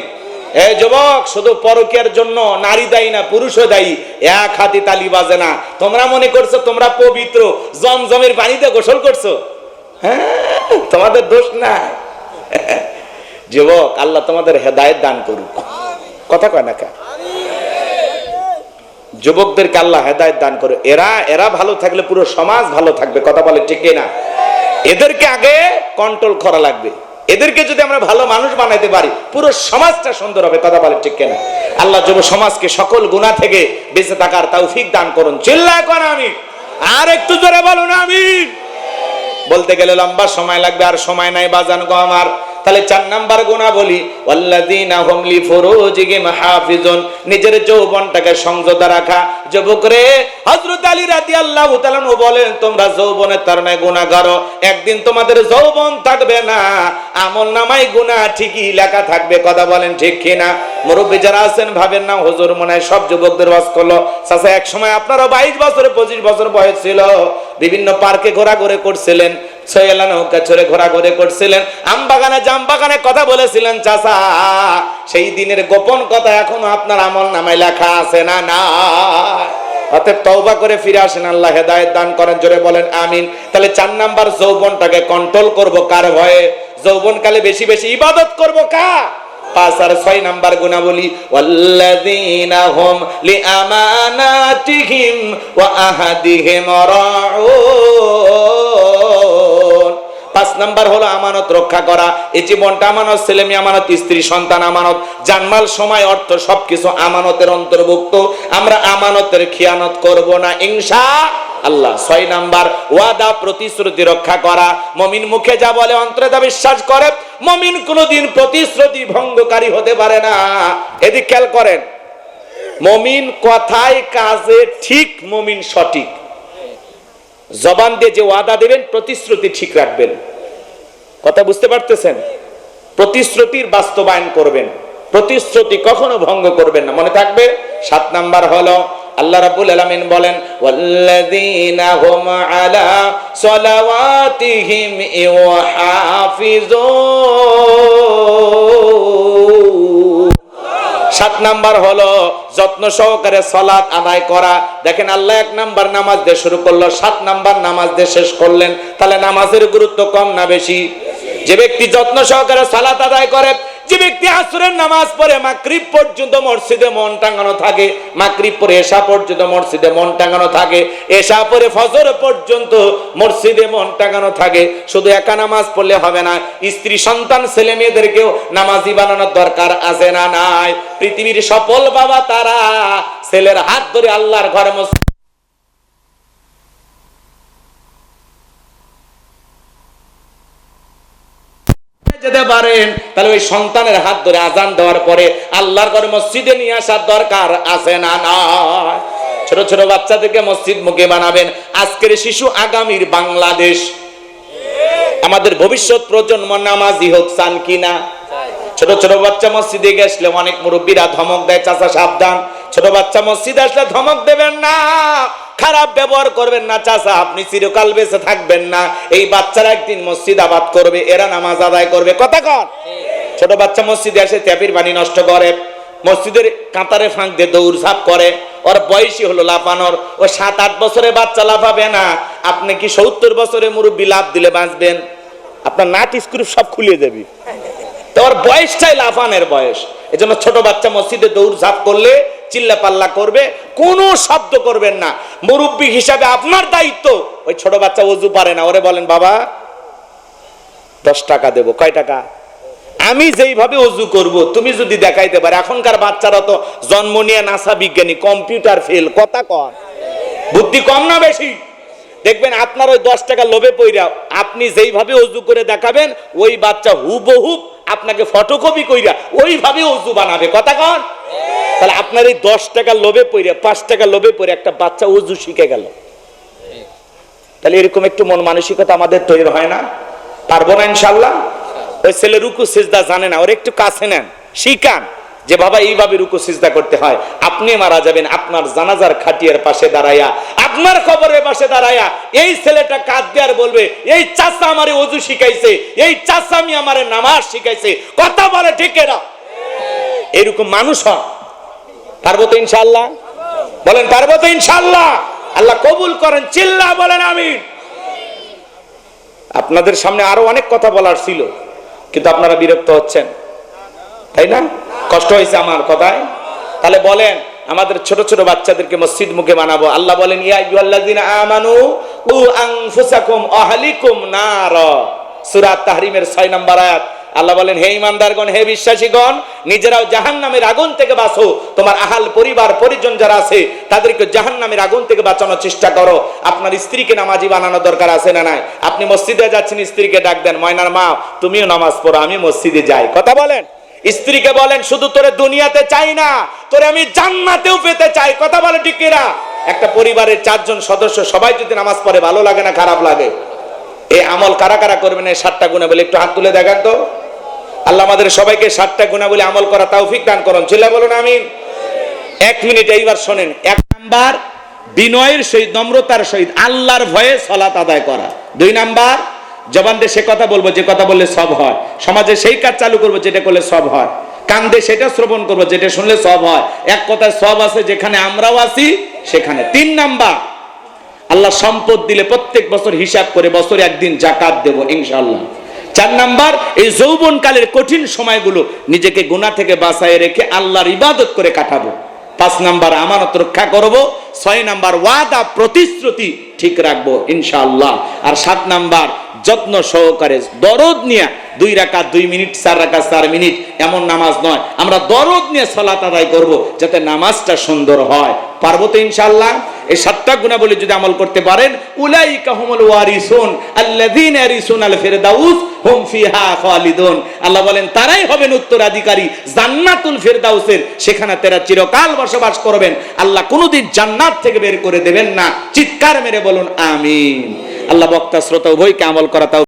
এই যুবক, শুধু পরকীয়ার জন্য নারী দায়ী না, পুরুষও দায়ী। এক হাতি তালি বাজে না। তোমরা মনে করছো তোমরা পবিত্র, জমজমের পানিতে গোসল করছো, হ্যাঁ, তোমাদের দোষ না। যুবক, আল্লাহ তোমাদের হেদায়েত দান করুক। কথা কয় না কে? যুবকদেরকে আল্লাহ হেদায়েত দান করে। এরা ভালো থাকলে পুরো সমাজ ভালো থাকবে। কথা বলে ঠিক না? এদেরকে আগে কন্ট্রোল করা লাগবে। এদেরকে যদি আমরা ভালো মানুষ বানাইতে পারি, পুরো সমাজটা সুন্দর হবে। কথা বলে ঠিক না? আল্লাহ যুব সমাজকে সকল গুনাহ থেকে বেঁচে থাকার তৌফিক দান করুন। চিল্লায় কোন আমিন। আর একটু জোরে বলুন আমিন। বলতে গেলে লম্বা সময় লাগবে, আর সময় নাই বাজান গো আমার। তাহলে 4 নাম্বার গুনাহ বলি, ওয়াল্লাযীনা হুম লিফুরুজিহিম হাফিজুন, নিজের যৌবনটাকে সংযত রাখা। যুবক রে, হযরত আলী রাদিয়াল্লাহু তাআলা বলেন তোমরা যৌবনের তাড়নায় গুনাহ করো, একদিন তোমাদের যৌবন থাকবে না, আমলনামায় গুনাহ ঠিকই লেখা থাকবে। কথা বলেন ঠিক কি না? মুরব্বি যারা আছেন ভাবেন না হুজুর মনে হয় সব যুবকদের ওয়াজ করলো। চাচা এক সময় আপনারা 22 বছর 25 বছর বয়স ছিল, বিভিন্ন পার্কে ঘোরাঘুরি করছিলেন, সৈয়লা নৌকা চড়ে ঘোরাঘুরি করছিলেন, আম বাগানে জাম বাগানে কথা বলেছিলেন। চাচা সেই দিনের গোপন কথা এখনো আপনার আমলনামায় লেখা আছে না? না। অতএব তওবা করে ফিরে আসেন, আল্লাহ হেদায়েত দান করেন। জোরে বলেন আমিন। তাহলে 4 নাম্বার, যৌবনটাকে কন্ট্রোল করব কার ভয়ে? যৌবনকালে বেশি বেশি ইবাদত করব কার? 5 আর 6 নাম্বার গুনাহ বলি, ওয়াল্লাযীনা হুম লিআমানাতিহিম ওয়া আহাদিহিম রাউন। 5 নাম্বার হলো আমানত রক্ষা করা। এই জীবনটা আমানত, ছেলে মেয়ে আমানত, স্ত্রী সন্তান আমানত, জানমাল সময় অর্থ সবকিছু আমানতের অন্তর্ভুক্ত। আমরা আমানতের খিয়ানত করব না ইনশাআল্লাহ। আল্লাহ। 6 নাম্বার ওয়াদা প্রতিশ্রুতি রক্ষা করা। মুমিন মুখে যা বলে অন্তরে তা বিশ্বাস করে। মুমিন কোনদিন প্রতিশ্রুতি ভঙ্গকারী হতে পারে না। এদিক খেয়াল করেন, মুমিন কথায় কাজে ঠিক, মুমিন সঠিক। জবান দিয়ে যে ওয়াদা দেবেন প্রতিশ্রুতি ঠিক রাখবেন। কথা বুঝতে পারতেছেন? প্রতিশ্রুতির বাস্তবায়ন করবেন, প্রতিশ্রুতি কখনো ভঙ্গ করবেন না, মনে থাকবে। 7 নাম্বার হলো আল্লাহ রাব্বুল আলামিন বলেন ওয়াল্লাযীনা হুম আলা সালাওয়াতিহিম ইউহাফিজুন। 7 নাম্বার হলো যত্ন সহকারে সালাত আদায় করা। দেখেন আল্লাহ 1 নাম্বার নামাজ দিয়ে শুরু করলো, 7 নাম্বার নামাজ দিয়ে শেষ করলেন। তাহলে নামাজের গুরুত্ব কম না বেশি? যে ব্যক্তি যত্ন সহকারে সালাত আদায় করে, যে ব্যক্তি আসরের নামাজ পড়ে মাগরিব পর্যন্ত মসজিদে মন টাঙানো থাকে, মাগরিব পরে এশা পর্যন্ত মসজিদে মন টাঙানো থাকে, এশা পরে ফজর পর্যন্ত মসজিদে মন টাঙানো থাকে। শুধু একা নামাজ পড়লে হবে না, স্ত্রী সন্তান ছেলে মেয়েদেরকেও নামাজি বানানোর দরকার আছে না নাই? পৃথিবীর সফল বাবা তারা ছেলের হাত ধরে আল্লাহর ঘরে যেতে পারেন, তাহলে ওই সন্তানের হাত ধরে আজান দেওয়ার পরে আল্লাহর ঘরে মসজিদে নিয়ে আসার দরকার আছে না নয়? ছোট ছোট বাচ্চাদেরকে মসজিদ মুখে বানাবেন। আজকের শিশু আগামীর বাংলাদেশ। আমাদের ভবিষ্যৎ প্রজন্ম নামাজি হোক, চান কিনা? ছোট ছোট বাচ্চা মসজিদে গেছলে অনেক মুরব্বীরা ধমক দেয়, চাচা সাবধান, ছোট বাচ্চা মসজিদে আসলে ধমক দেবেন না, খারাপ ব্যবহার করবেন না, চাচা আপনি চিরকাল বেঁচে থাকবেন না। এই বাচ্চারা একদিন মসজিদ আবাদ করবে, এরা নামাজ আদায় করবে। কথা কন। ছোট বাচ্চা মসজিদে এসে ট্যাপের পানি নষ্ট করে, মসজিদের কাতারে ফাঁক দিয়ে দৌড়ঝাঁপ করে, ওর বয়সই হলো লাফানোর। ও 7-8 বছরের বাচ্চা লাফাবে না। আপনি কি 70 বছরের মুরব্বী লাফ দিলে বাঁচবেন? আপনার নাট স্ক্রু সব খুলে যাবে। ওর বয়সটাই লাফানের বয়স। এজন্য ছোট বাচ্চা মসজিদে দৌড়ঝাঁপ করলে চিল্লা পাল্লা করবে, কোনো শব্দ করবেন না। মুরব্বী হিসাবে আপনার দায়িত্ব, ওই ছোট বাচ্চা ওযু পারে না, ওরে বলেন বাবা 10 টাকা দেবো। কয় টাকা? আমি যেইভাবে ওযু করব তুমি যদি দেখাইতে পারে। এখনকার বাচ্চারা তো জন্ম নিয়ে নাসা বিজ্ঞানী, কম্পিউটার ফেল। কথা কন। বুদ্ধি কম না বেশি? দেখবেন আপনার ওই 10 টাকা লোভে পইরা আপনি যেইভাবে ওযু করে দেখাবেন, ওই বাচ্চা হুবহুব আপনাকে ফটোকপি কইরা ওইভাবে ওযু বানাবে। কথা কন। তাহলে আপনার এই 10 টাকা লোভে পইরা 5 টাকা লোভে পইরা একটা বাচ্চা ওযু শিখে গেল। তাহলে এরকম একটু মন মানসিকতা আমাদের তৈরি হয় না? পারবো না ইনশাআল্লাহ? ওই ছেলে রুকু সিজদা জানে না, ওর একটু কাছে নেন, শিখান যে বাবা এইভাবে রুকু সিজদা করতে হয়। আপনি মারা যাবেন, আপনার জানাজার খাটিয়ার পাশে দাঁড়াইয়া, আপনার কবরের পাশে দাঁড়াইয়া এই ছেলেটা কাঁদবে আর বলবে এই চাচা আমারে ওযু শিখাইছে, এই চাচা আমি আমারে নামাজ শিখাইছে। কথা বলে ঠিক না? এরকম মানুষ হয়। পারবো তো ইনশাআল্লাহ? বলেন পারবো তো ইনশাআল্লাহ? আল্লাহ কবুল করেন, চিল্লা বলেন আমিন। আপনাদের সামনে আরো অনেক কথা বলার ছিল, কিন্তু আপনারা বিরক্ত হচ্ছেন, তাই না? কষ্ট হয়েছে আমার কথায়? তাহলে বলেন আমাদের ছোট ছোট বাচ্চাদেরকে মসজিদ মুখে বানাবো। আল্লাহ বলেন ইয়া আইয়ুহাল্লাযিনা আমানু কু আনফুসাকুম আহলিকুম নার। সূরা তাহরিমের 6 নম্বর আয়াত। আল্লাহ বলেন হে ঈমানদারগণ, হে বিশ্বাসীগণ, নিজেরাও জাহান্নামের আগুন থেকে বাঁচো, তোমার আহাল পরিবার পরিজন যারা আছে তাদেরকে জাহান্নামের আগুন থেকে বাঁচানোর চেষ্টা করো। আপনার স্ত্রীকে নামাজি বানানোর দরকার আছে না নাই? আপনি মসজিদে যাচ্ছেন, স্ত্রীকে ডাক দেন, ময়নার মা তুমিও নামাজ পড়ো, আমি মসজিদে যাই। কথা বলেন। স্ত্রীকে বলেন শুধু তোরে দুনিয়াতে চাই না, তোরে আমি জান্নাতেও পেতে চাই। কথা বলে ঠিক কিনা? একটা পরিবারের 4 জন সদস্য সবাই যদি নামাজ পড়ে, ভালো লাগে না খারাপ লাগে? এই আমল কারা কারা করবেন? এই 7টা গুণা বলে একটু হাত তুলে দেখান তো। আল্লাহ আমাদের সবাইকে 7টা গুণা বলে আমল করা তৌফিক দান করুন। চিল্লা বলুন আমিন। 1 মিনিট এইবার শোনেন। 1 নাম্বার বিনয়ের সহিত, নম্রতার সহিত আল্লাহর ভয়ে সালাত আদায় করা। 2 নাম্বার জবান দিয়ে সে কথা বলবো যে কথা বললে সব হয়। সমাজে সেই কাজ চালু করবো যেটা করলে সব হয়। কান দিয়ে সেটা শ্রবণ করবো যেটা শুনলে সব হয়। এক কথায় সব আছে যেখানে আমরাও আছি সেখানে। 3 নাম্বার আল্লাহ সম্পদ দিলে প্রত্যেক বছর হিসাব করে বছরে একদিন যাকাত দেব ইনশাআল্লাহ। 4 নাম্বার এই যৌবনকালের কঠিন সময়গুলো নিজেকে গুনাহ থেকে বাঁচায় রেখে আল্লাহর ইবাদত করে কাটাবো। 5 নাম্বার আমানত রক্ষা করব। 6 নাম্বার ওয়াদা প্রতিশ্রুতি ঠিক রাখবো ইনশাআল্লাহ। আর 7 নাম্বার যত্ন সহকারে দরদ নিয়ে 2 রাকাত 2 মিনিট, 4 রাকাত 4 মিনিট এমন নামাজ নয়, আমরা দরদ নিয়ে সালাত আদায় করব যাতে নামাজটা সুন্দর হয়। পারবো তো ইনশাআল্লাহ? এই 7টা গুণাবলী যদি আমল করতে পারেন, উলাইকা হুমুল ওয়ারিসুন আল্লাযীনা ইয়ারিসুনাল ফিরদাউস হুম ফিহা খালিদুন। আল্লাহ বলেন তারাই হবেন উত্তরাধিকারী জান্নাতুল ফিরদাউসের, সেখানে তারা চিরকাল বসবাস করবেন। আল্লাহ কোনোদিন জান্নাত থেকে বের করে দেবেন না। চিৎকার মেরে বলুন আমিন। আল্লাহ বক্তা শ্রোতা উভয়কে আমল করা